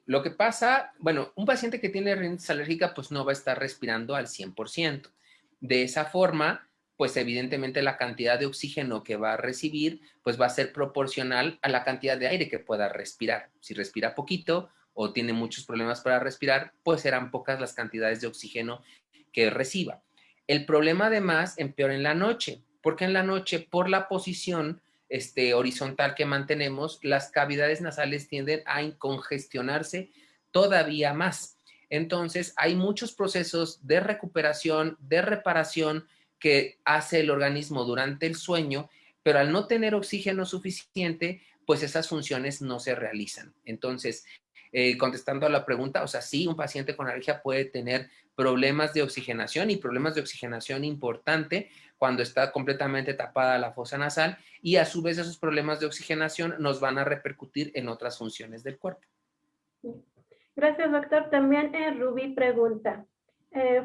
lo que pasa, bueno, un paciente que tiene rinitis alérgica pues no va a estar respirando al 100%. De esa forma, pues evidentemente la cantidad de oxígeno que va a recibir pues va a ser proporcional a la cantidad de aire que pueda respirar. Si respira poquito o tiene muchos problemas para respirar, pues serán pocas las cantidades de oxígeno que reciba. El problema además empeora en la noche, porque en la noche por la posición horizontal que mantenemos, las cavidades nasales tienden a congestionarse todavía más. Entonces, hay muchos procesos de recuperación, de reparación que hace el organismo durante el sueño, pero al no tener oxígeno suficiente, pues esas funciones no se realizan. Entonces, contestando a la pregunta, o sea, sí, un paciente con alergia puede tener problemas de oxigenación y problemas de oxigenación importante cuando está completamente tapada la fosa nasal y a su vez esos problemas de oxigenación nos van a repercutir en otras funciones del cuerpo. Gracias, doctor. También Rubí pregunta,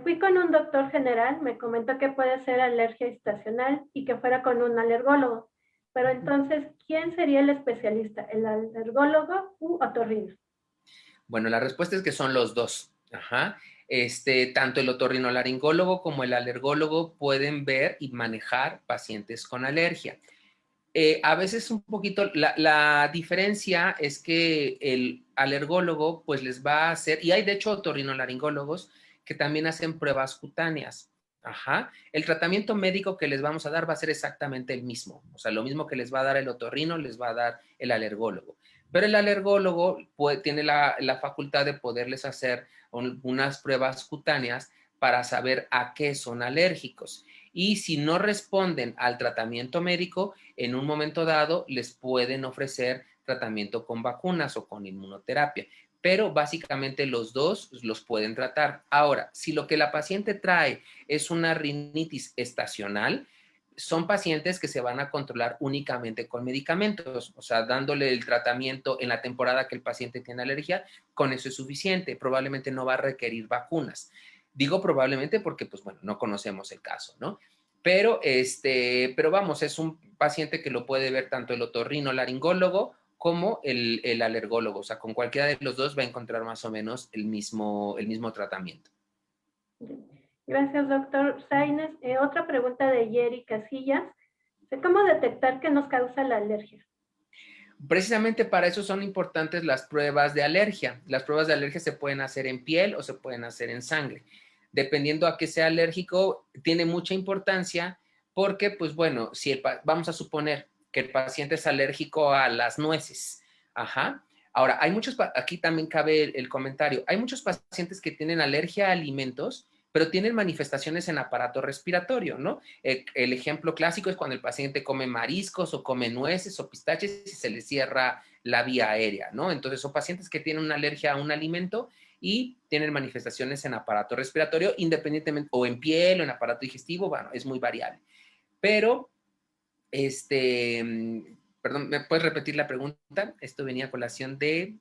fui con un doctor general, me comentó que puede ser alergia estacional y que fuera con un alergólogo. Pero entonces, ¿quién sería el especialista? ¿El alergólogo u otorrino? Bueno, la respuesta es que son los dos. Ajá. Tanto el otorrinolaringólogo como el alergólogo pueden ver y manejar pacientes con alergia. A veces un poquito, la diferencia es que el alergólogo pues les va a hacer, y hay de hecho otorrinolaringólogos que también hacen pruebas cutáneas. Ajá. El tratamiento médico que les vamos a dar va a ser exactamente el mismo. O sea, lo mismo que les va a dar el otorrino, les va a dar el alergólogo. Pero el alergólogo tiene la facultad de poderles hacer unas pruebas cutáneas para saber a qué son alérgicos. Y si no responden al tratamiento médico, en un momento dado les pueden ofrecer tratamiento con vacunas o con inmunoterapia, pero básicamente los dos los pueden tratar. Ahora, si lo que la paciente trae es una rinitis estacional, son pacientes que se van a controlar únicamente con medicamentos, o sea, dándole el tratamiento en la temporada que el paciente tiene alergia, con eso es suficiente, probablemente no va a requerir vacunas. Digo probablemente porque, pues bueno, no conocemos el caso, ¿no? Pero vamos, es un paciente que lo puede ver tanto el otorrinolaringólogo como el alergólogo, o sea, con cualquiera de los dos va a encontrar más o menos el mismo tratamiento. Gracias, doctor Sainz. Otra pregunta de Yeri Casillas. ¿Cómo detectar qué nos causa la alergia? Precisamente para eso son importantes las pruebas de alergia. Las pruebas de alergia se pueden hacer en piel o se pueden hacer en sangre. Dependiendo a qué sea alérgico, tiene mucha importancia porque, pues bueno, si vamos a suponer que el paciente es alérgico a las nueces. Ajá. Ahora, hay muchos, aquí también cabe el comentario, hay muchos pacientes que tienen alergia a alimentos, pero tienen manifestaciones en aparato respiratorio, ¿no? El ejemplo clásico es cuando el paciente come mariscos o come nueces o pistaches y se le cierra la vía aérea, ¿no? Entonces son pacientes que tienen una alergia a un alimento y tienen manifestaciones en aparato respiratorio, independientemente, o en piel o en aparato digestivo, bueno, es muy variable. Pero, perdón, ¿me puedes repetir la pregunta? Esto venía a colación de...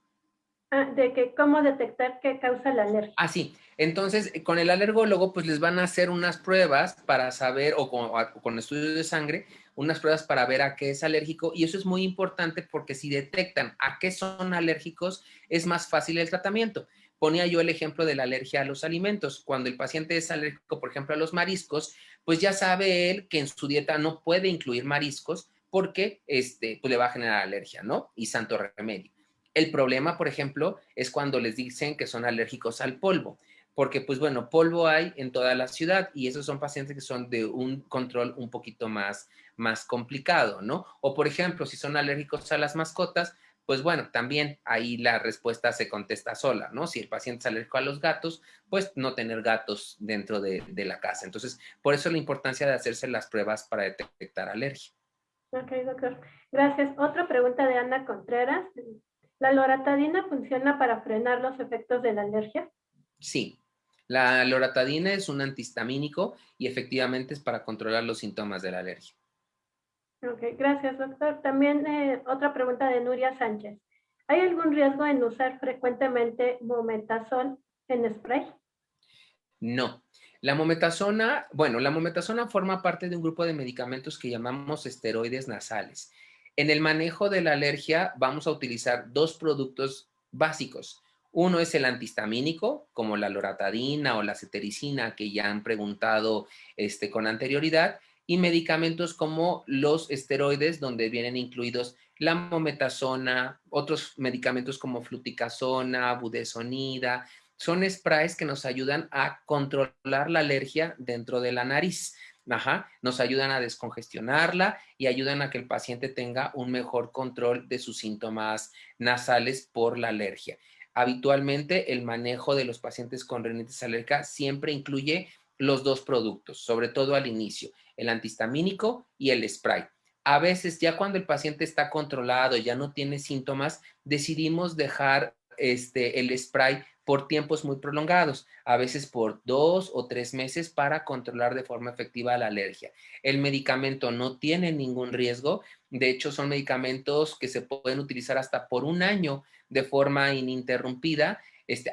De que cómo detectar qué causa la alergia. Ah, sí. Entonces, con el alergólogo, pues les van a hacer unas pruebas para saber, o con estudios de sangre, unas pruebas para ver a qué es alérgico. Y eso es muy importante porque si detectan a qué son alérgicos, es más fácil el tratamiento. Ponía yo el ejemplo de la alergia a los alimentos. Cuando el paciente es alérgico, por ejemplo, a los mariscos, pues ya sabe él que en su dieta no puede incluir mariscos porque pues le va a generar alergia, ¿no? Y santo remedio. El problema, por ejemplo, es cuando les dicen que son alérgicos al polvo, porque pues bueno, polvo hay en toda la ciudad y esos son pacientes que son de un control un poquito más complicado, ¿no? O por ejemplo, si son alérgicos a las mascotas, pues bueno, también ahí la respuesta se contesta sola, ¿no? Si el paciente es alérgico a los gatos, pues no tener gatos dentro de la casa. Entonces, por eso la importancia de hacerse las pruebas para detectar alergia. Ok, doctor. Gracias. Otra pregunta de Ana Contreras. ¿La loratadina funciona para frenar los efectos de la alergia? Sí, la loratadina es un antihistamínico y efectivamente es para controlar los síntomas de la alergia. Ok, gracias, doctor. También otra pregunta de Nuria Sánchez. ¿Hay algún riesgo en usar frecuentemente mometasol en spray? No. La mometasona, bueno, la mometasona forma parte de un grupo de medicamentos que llamamos esteroides nasales. En el manejo de la alergia vamos a utilizar dos productos básicos. Uno es el antihistamínico, como la loratadina o la cetericina, que ya han preguntado con anterioridad, y medicamentos como los esteroides, donde vienen incluidos la mometasona, otros medicamentos como fluticasona, budesonida. Son sprays que nos ayudan a controlar la alergia dentro de la nariz. Ajá, nos ayudan a descongestionarla y ayudan a que el paciente tenga un mejor control de sus síntomas nasales por la alergia. Habitualmente, el manejo de los pacientes con rinitis alérgica siempre incluye los dos productos, sobre todo al inicio, el antihistamínico y el spray. A veces, ya cuando el paciente está controlado, ya no tiene síntomas, decidimos dejar el spray por tiempos muy prolongados, a veces por 2 o 3 meses para controlar de forma efectiva la alergia. El medicamento no tiene ningún riesgo, de hecho son medicamentos que se pueden utilizar hasta por un año de forma ininterrumpida.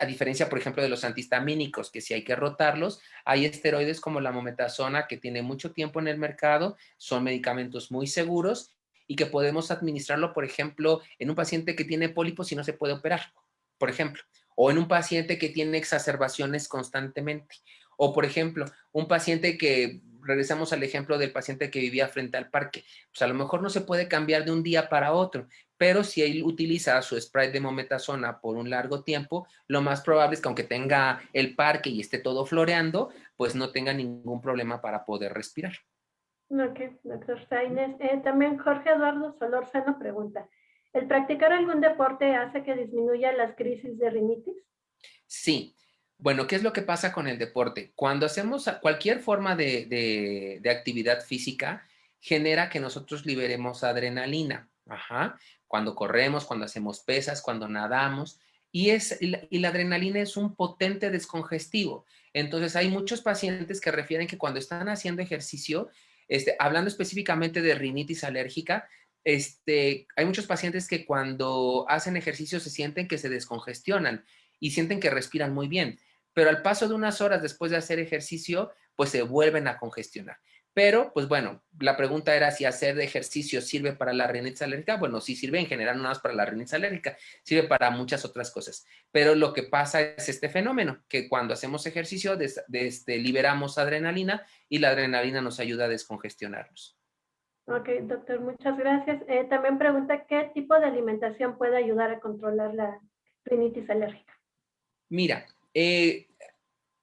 A diferencia, por ejemplo, de los antihistamínicos, que si hay que rotarlos, hay esteroides como la mometasona que tiene mucho tiempo en el mercado, son medicamentos muy seguros y que podemos administrarlo, por ejemplo, en un paciente que tiene pólipos y no se puede operar, por ejemplo, o en un paciente que tiene exacerbaciones constantemente, o por ejemplo, un paciente que, regresamos al ejemplo del paciente que vivía frente al parque, pues a lo mejor no se puede cambiar de un día para otro, pero si él utiliza su spray de mometasona por un largo tiempo, lo más probable es que aunque tenga el parque y esté todo floreando, pues no tenga ningún problema para poder respirar. Ok, doctor Sainz. También Jorge Eduardo Solórzano pregunta, ¿el practicar algún deporte hace que disminuya las crisis de rinitis? Sí. Bueno, ¿qué es lo que pasa con el deporte? Cuando hacemos cualquier forma de actividad física, genera que nosotros liberemos adrenalina. Ajá. Cuando corremos, cuando hacemos pesas, cuando nadamos. Y la adrenalina es un potente descongestivo. Entonces, hay muchos pacientes que refieren que cuando están haciendo ejercicio, hablando específicamente de rinitis alérgica, hay muchos pacientes que cuando hacen ejercicio se sienten que se descongestionan y sienten que respiran muy bien, pero al paso de unas horas después de hacer ejercicio, pues se vuelven a congestionar. Pero, pues bueno, la pregunta era si hacer ejercicio sirve para la rinitis alérgica. Bueno, sí sirve en general, no más para la rinitis alérgica, sirve para muchas otras cosas. Pero lo que pasa es este fenómeno, que cuando hacemos ejercicio liberamos adrenalina y la adrenalina nos ayuda a descongestionarnos. Ok, doctor, muchas gracias. También pregunta, ¿qué tipo de alimentación puede ayudar a controlar la rinitis alérgica? Mira,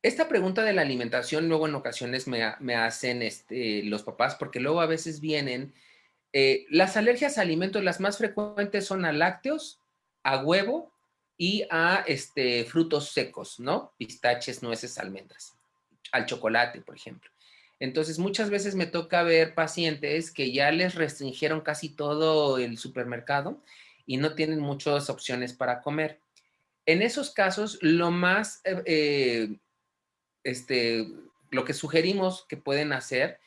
esta pregunta de la alimentación luego en ocasiones me hacen los papás, porque luego a veces vienen, las alergias a alimentos, las más frecuentes son a lácteos, a huevo y a frutos secos, ¿no? Pistaches, nueces, almendras, al chocolate, por ejemplo. Entonces, muchas veces me toca ver pacientes que ya les restringieron casi todo el supermercado y no tienen muchas opciones para comer. En esos casos, lo que sugerimos que pueden hacer,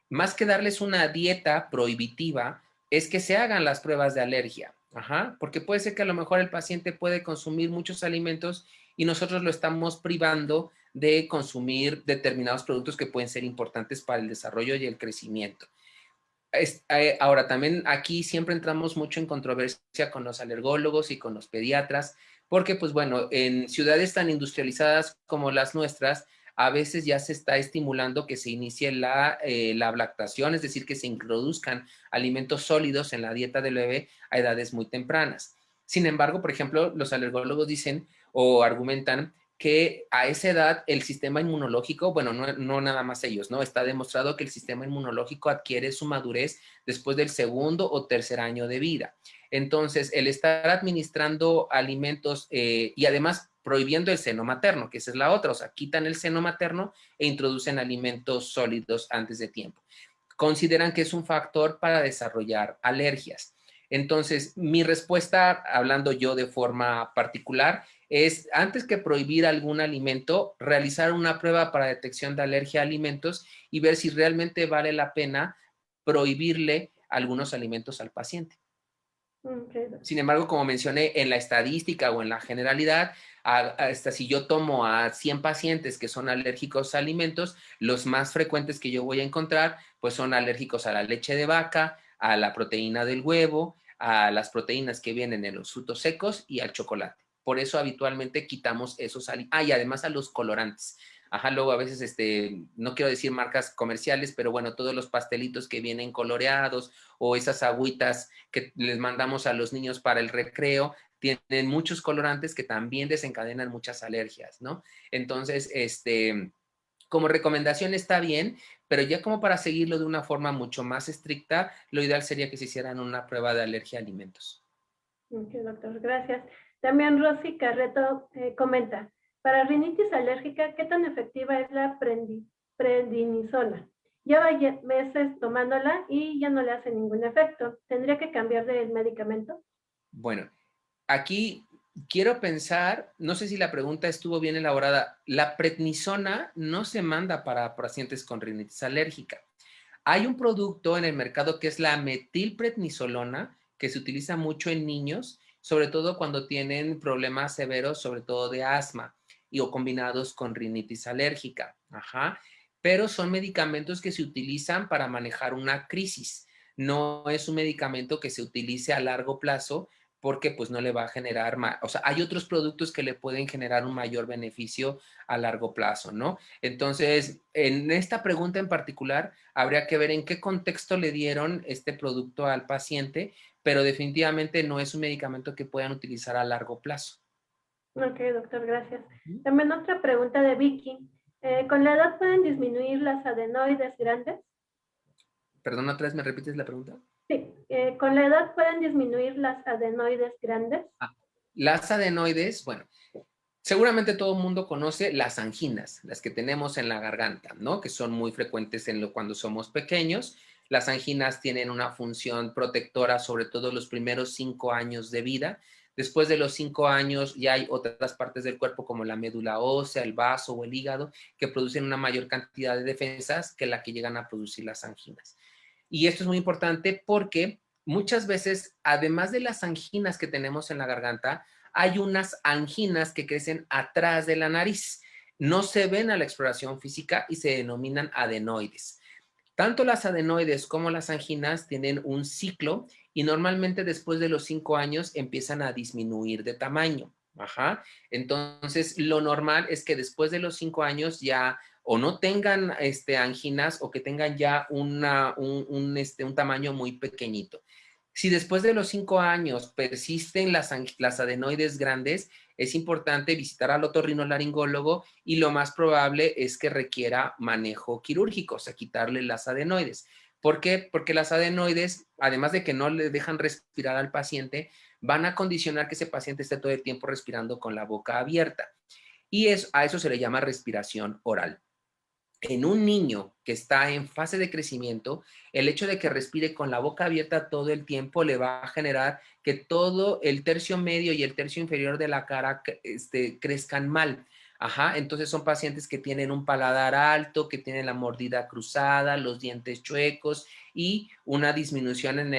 más que darles una dieta prohibitiva, es que se hagan las pruebas de alergia. Ajá, porque puede ser que a lo mejor el paciente puede consumir muchos alimentos y nosotros lo estamos privando de consumir determinados productos que pueden ser importantes para el desarrollo y el crecimiento. Ahora, también aquí siempre entramos mucho en controversia con los alergólogos y con los pediatras, porque pues bueno, en ciudades tan industrializadas como las nuestras, a veces ya se está estimulando que se inicie la lactación, es decir, que se introduzcan alimentos sólidos en la dieta del bebé a edades muy tempranas. Sin embargo, por ejemplo, los alergólogos dicen o argumentan que a esa edad el sistema inmunológico, bueno, no nada más ellos, ¿no? Está demostrado que el sistema inmunológico adquiere su madurez después del segundo o tercer año de vida. Entonces, el estar administrando alimentos y además prohibiendo el seno materno, que esa es la otra, o sea, quitan el seno materno e introducen alimentos sólidos antes de tiempo. Consideran que es un factor para desarrollar alergias. Entonces, mi respuesta, hablando yo de forma particular, es antes que prohibir algún alimento, realizar una prueba para detección de alergia a alimentos y ver si realmente vale la pena prohibirle algunos alimentos al paciente. Okay. Sin embargo, como mencioné, en la estadística o en la generalidad, hasta si yo tomo a 100 pacientes que son alérgicos a alimentos, los más frecuentes que yo voy a encontrar, pues son alérgicos a la leche de vaca, a la proteína del huevo, a las proteínas que vienen en los frutos secos y al chocolate. Por eso habitualmente quitamos esos alimentos. Ah, y además a los colorantes. Ajá, luego a veces, no quiero decir marcas comerciales, pero bueno, todos los pastelitos que vienen coloreados o esas agüitas que les mandamos a los niños para el recreo, tienen muchos colorantes que también desencadenan muchas alergias, ¿no? Entonces, como recomendación está bien, pero ya como para seguirlo de una forma mucho más estricta, lo ideal sería que se hicieran una prueba de alergia a alimentos. Ok, doctor, gracias. También Rosy Carreto comenta, para rinitis alérgica, ¿qué tan efectiva es la prednisona? Lleva meses tomándola y ya no le hace ningún efecto. ¿Tendría que cambiar de medicamento? Bueno, aquí quiero pensar, no sé si la pregunta estuvo bien elaborada, la prednisona no se manda para pacientes con rinitis alérgica. Hay un producto en el mercado que es la metilprednisolona, que se utiliza mucho en niños, sobre todo cuando tienen problemas severos, sobre todo de asma y o combinados con rinitis alérgica. Ajá. Pero son medicamentos que se utilizan para manejar una crisis. No es un medicamento que se utilice a largo plazo porque pues no le va a generar más, o sea, hay otros productos que le pueden generar un mayor beneficio a largo plazo, ¿no? Entonces, en esta pregunta en particular, habría que ver en qué contexto le dieron este producto al paciente, pero definitivamente no es un medicamento que puedan utilizar a largo plazo. Ok, doctor, gracias. También otra pregunta de Vicky. ¿Con la edad pueden disminuir las adenoides grandes? Perdón, otra vez, ¿me repites la pregunta? Sí, ¿con la edad pueden disminuir las adenoides grandes? Ah, las adenoides, bueno, seguramente todo el mundo conoce las anginas, las que tenemos en la garganta, ¿no? Que son muy frecuentes cuando somos pequeños. Las anginas tienen una función protectora, sobre todo los primeros 5 años de vida. Después de los 5 años ya hay otras partes del cuerpo como la médula ósea, el vaso o el hígado que producen una mayor cantidad de defensas que la que llegan a producir las anginas. Y esto es muy importante porque muchas veces, además de las anginas que tenemos en la garganta, hay unas anginas que crecen atrás de la nariz. No se ven a la exploración física y se denominan adenoides. Tanto las adenoides como las anginas tienen un ciclo y normalmente después de los 5 años empiezan a disminuir de tamaño. Ajá. Entonces, lo normal es que después de los 5 años ya o no tengan anginas o que tengan ya un tamaño muy pequeñito. Si después de los 5 años persisten las adenoides grandes, es importante visitar al otorrinolaringólogo y lo más probable es que requiera manejo quirúrgico, o sea, quitarle las adenoides. ¿Por qué? Porque las adenoides, además de que no le dejan respirar al paciente, van a condicionar que ese paciente esté todo el tiempo respirando con la boca abierta. Y a eso se le llama respiración oral. En un niño que está en fase de crecimiento, el hecho de que respire con la boca abierta todo el tiempo le va a generar que todo el tercio medio y el tercio inferior de la cara crezcan mal. Ajá, entonces son pacientes que tienen un paladar alto, que tienen la mordida cruzada, los dientes chuecos y una disminución en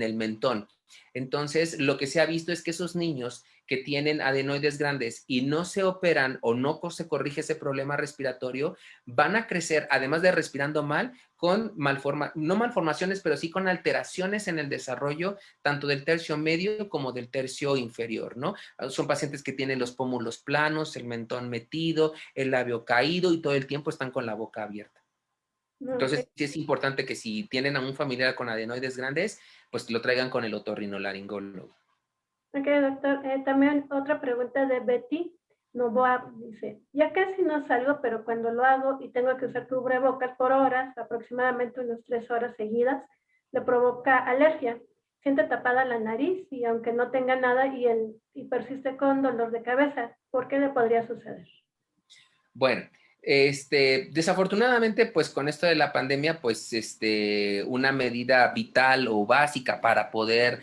el mentón. Entonces, lo que se ha visto es que esos niños que tienen adenoides grandes y no se operan o no se corrige ese problema respiratorio, van a crecer, además de respirando mal, con no malformaciones, pero sí con alteraciones en el desarrollo tanto del tercio medio como del tercio inferior, ¿no? Son pacientes que tienen los pómulos planos, el mentón metido, el labio caído y todo el tiempo están con la boca abierta. Okay. Entonces, sí es importante que si tienen a un familiar con adenoides grandes, pues lo traigan con el otorrinolaringólogo. Ok, doctor. También otra pregunta de Betty Novoa dice, ya casi no salgo, pero cuando lo hago y tengo que usar cubrebocas por horas, aproximadamente unas 3 horas seguidas, le provoca alergia. Siente tapada la nariz y aunque no tenga nada y persiste con dolor de cabeza, ¿por qué le podría suceder? Bueno, desafortunadamente, pues con esto de la pandemia, pues una medida vital o básica para poder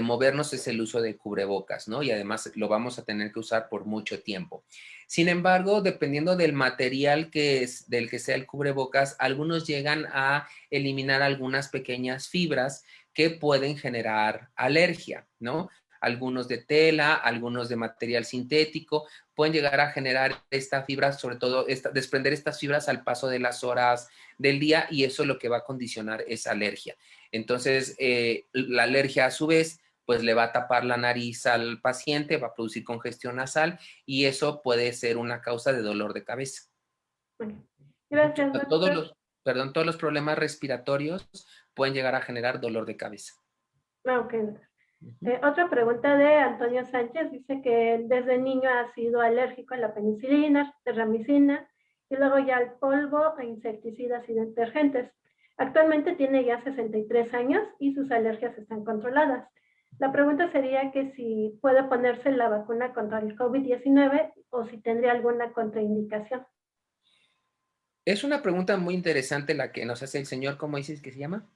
movernos es el uso de cubrebocas, ¿no? Y además lo vamos a tener que usar por mucho tiempo. Sin embargo, dependiendo del material del que sea el cubrebocas, algunos llegan a eliminar algunas pequeñas fibras que pueden generar alergia, ¿no? Algunos de tela, algunos de material sintético, pueden llegar a generar esta fibra, sobre todo desprender estas fibras al paso de las horas del día y eso lo que va a condicionar es alergia. Entonces, la alergia a su vez, pues le va a tapar la nariz al paciente, va a producir congestión nasal y eso puede ser una causa de dolor de cabeza. Bueno, gracias, Todos doctor. los, perdón, todos los problemas respiratorios pueden llegar a generar dolor de cabeza. Ok, doctor. Ujú. Otra pregunta de Antonio Sánchez dice que desde niño ha sido alérgico a la penicilina, terramicina y luego ya al polvo, a insecticidas y detergentes. Actualmente tiene ya 63 años y sus alergias están controladas. La pregunta sería que si puede ponerse la vacuna contra el COVID-19 o si tendría alguna contraindicación. Es una pregunta muy interesante la que nos hace el señor, ¿cómo dices que se llama?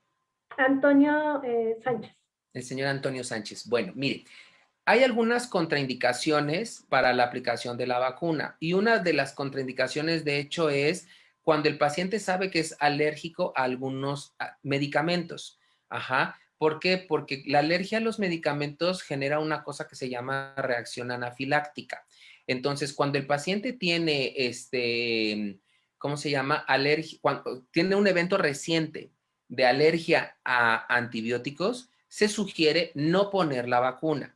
Antonio Sánchez. El señor Antonio Sánchez. Bueno, mire, hay algunas contraindicaciones para la aplicación de la vacuna y una de las contraindicaciones, de hecho, es cuando el paciente sabe que es alérgico a algunos medicamentos. Ajá. ¿Por qué? Porque la alergia a los medicamentos genera una cosa que se llama reacción anafiláctica. Entonces, cuando el paciente tiene ¿cómo se llama? Alergia, cuando tiene un evento reciente de alergia a antibióticos, se sugiere no poner la vacuna.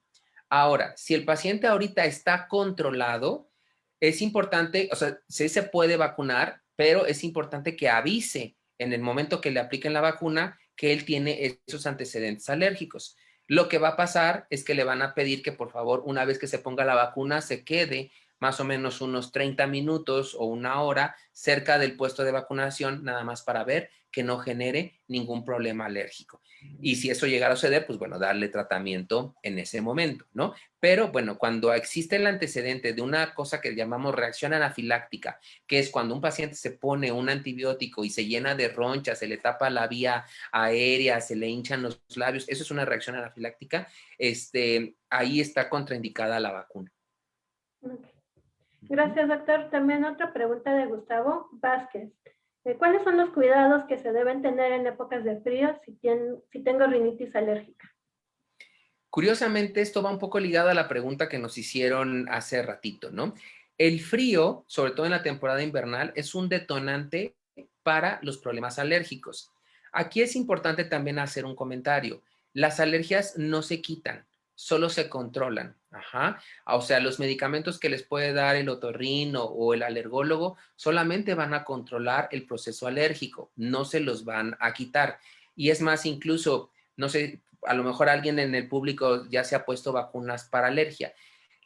Ahora, si el paciente ahorita está controlado, es importante, o sea, sí se puede vacunar, pero es importante que avise en el momento que le apliquen la vacuna que él tiene esos antecedentes alérgicos. Lo que va a pasar es que le van a pedir que por favor, una vez que se ponga la vacuna, se quede más o menos unos 30 minutos o una hora cerca del puesto de vacunación, nada más para ver que no genere ningún problema alérgico. Y si eso llegara a suceder, pues bueno, darle tratamiento en ese momento, ¿no? Pero bueno, cuando existe el antecedente de una cosa que llamamos reacción anafiláctica, que es cuando un paciente se pone un antibiótico y se llena de ronchas, se le tapa la vía aérea, se le hinchan los labios, eso es una reacción anafiláctica, ahí está contraindicada la vacuna. Okay. Gracias, doctor. También otra pregunta de Gustavo Vázquez. ¿Cuáles son los cuidados que se deben tener en épocas de frío si tengo rinitis alérgica? Curiosamente, esto va un poco ligado a la pregunta que nos hicieron hace ratito, ¿no? El frío, sobre todo en la temporada invernal, es un detonante para los problemas alérgicos. Aquí es importante también hacer un comentario. Las alergias no se quitan, solo se controlan. Ajá. O sea, los medicamentos que les puede dar el otorrino o el alergólogo solamente van a controlar el proceso alérgico, no se los van a quitar. Y es más, incluso, no sé, a lo mejor alguien en el público ya se ha puesto vacunas para alergia.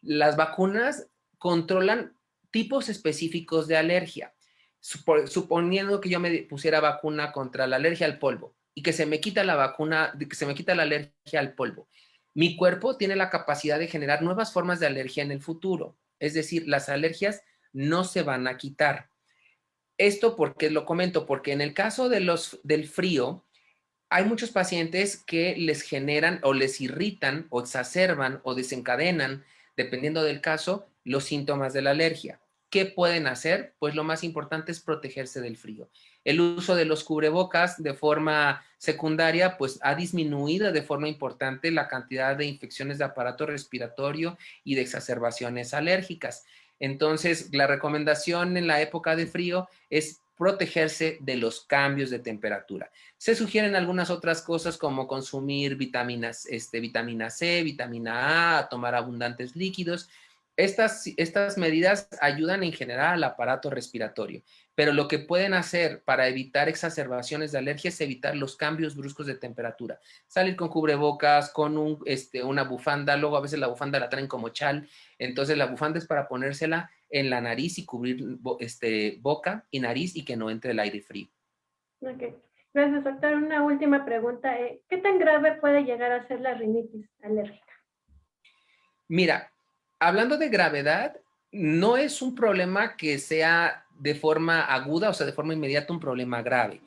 Las vacunas controlan tipos específicos de alergia. Suponiendo que yo me pusiera vacuna contra la alergia al polvo y que se me quita la vacuna, que se me quita la alergia al polvo, mi cuerpo tiene la capacidad de generar nuevas formas de alergia en el futuro. Es decir, las alergias no se van a quitar. Esto porque lo comento, porque en el caso del frío, hay muchos pacientes que les generan o les irritan o exacerban o desencadenan, dependiendo del caso, los síntomas de la alergia. ¿Qué pueden hacer? Pues lo más importante es protegerse del frío. El uso de los cubrebocas de forma secundaria, pues ha disminuido de forma importante la cantidad de infecciones de aparato respiratorio y de exacerbaciones alérgicas. Entonces, la recomendación en la época de frío es protegerse de los cambios de temperatura. Se sugieren algunas otras cosas como consumir vitaminas, vitamina C, vitamina A, tomar abundantes líquidos, Estas medidas ayudan en general al aparato respiratorio, pero lo que pueden hacer para evitar exacerbaciones de alergia es evitar los cambios bruscos de temperatura. Salir con cubrebocas, con una bufanda, luego a veces la bufanda la traen como chal, entonces la bufanda es para ponérsela en la nariz y cubrir boca y nariz y que no entre el aire frío. Ok. Gracias, doctor. Una última pregunta. ¿Qué tan grave puede llegar a ser la rinitis alérgica? Mira, hablando de gravedad, no es un problema que sea de forma aguda, o sea, de forma inmediata un problema grave.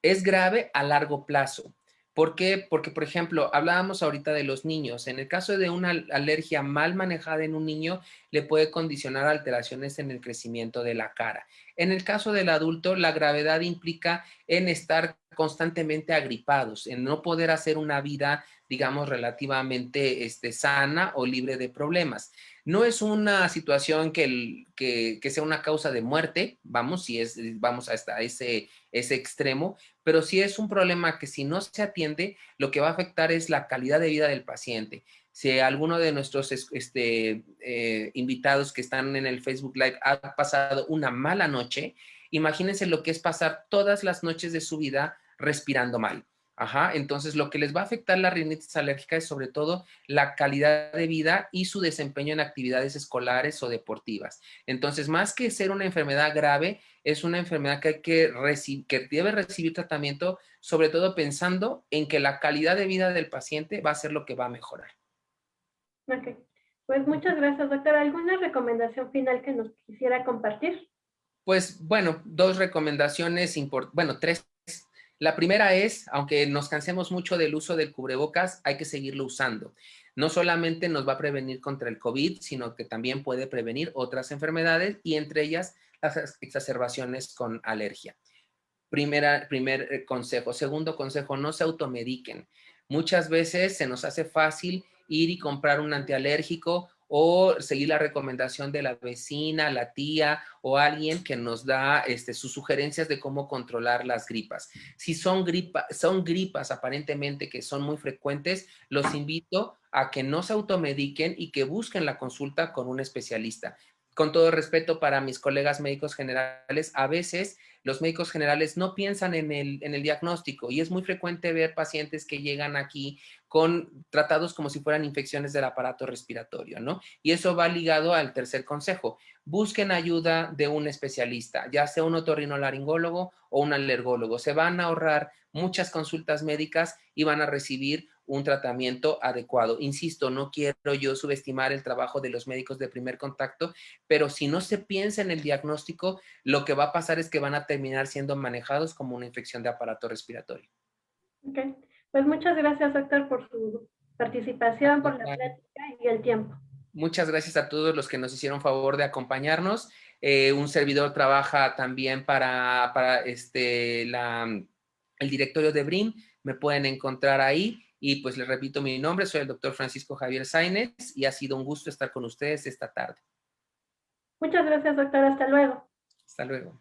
Es grave a largo plazo. ¿Por qué? Porque, por ejemplo, hablábamos ahorita de los niños. En el caso de una alergia mal manejada en un niño, le puede condicionar alteraciones en el crecimiento de la cara. En el caso del adulto, la gravedad implica en estar constantemente agripados, en no poder hacer una vida, digamos, relativamente sana o libre de problemas. No es una situación que sea una causa de muerte, vamos, si vamos hasta ese extremo, pero sí es un problema que si no se atiende, lo que va a afectar es la calidad de vida del paciente. Si alguno de nuestros invitados que están en el Facebook Live ha pasado una mala noche, imagínense lo que es pasar todas las noches de su vida respirando mal. Ajá, entonces lo que les va a afectar la rinitis alérgica es sobre todo la calidad de vida y su desempeño en actividades escolares o deportivas. Entonces, más que ser una enfermedad grave, es una enfermedad que debe recibir tratamiento, sobre todo pensando en que la calidad de vida del paciente va a ser lo que va a mejorar. Ok. Pues muchas gracias, doctor. ¿Alguna recomendación final que nos quisiera compartir? Pues bueno, dos recomendaciones, bueno, tres. La primera es, aunque nos cansemos mucho del uso del cubrebocas, hay que seguirlo usando. No solamente nos va a prevenir contra el COVID, sino que también puede prevenir otras enfermedades y entre ellas las exacerbaciones con alergia. Primer consejo. Segundo consejo, no se automediquen. Muchas veces se nos hace fácil ir y comprar un antialérgico o seguir la recomendación de la vecina, la tía o alguien que nos da sus sugerencias de cómo controlar las gripas. Si son gripas aparentemente que son muy frecuentes, los invito a que no se automediquen y que busquen la consulta con un especialista. Con todo respeto para mis colegas médicos generales, a veces los médicos generales no piensan en el diagnóstico y es muy frecuente ver pacientes que llegan aquí con tratados como si fueran infecciones del aparato respiratorio, ¿no? Y eso va ligado al tercer consejo. Busquen ayuda de un especialista, ya sea un otorrinolaringólogo o un alergólogo. Se van a ahorrar muchas consultas médicas y van a recibir un tratamiento adecuado. Insisto, no quiero yo subestimar el trabajo de los médicos de primer contacto, pero si no se piensa en el diagnóstico, lo que va a pasar es que van a terminar siendo manejados como una infección de aparato respiratorio. Ok. Pues muchas gracias, doctor, por su participación, por la plática y el tiempo. Muchas gracias a todos los que nos hicieron favor de acompañarnos. Un servidor trabaja también para el directorio de BRIM. Me pueden encontrar ahí. Y pues les repito mi nombre, soy el doctor Francisco Javier Sainz y ha sido un gusto estar con ustedes esta tarde. Muchas gracias, doctor. Hasta luego. Hasta luego.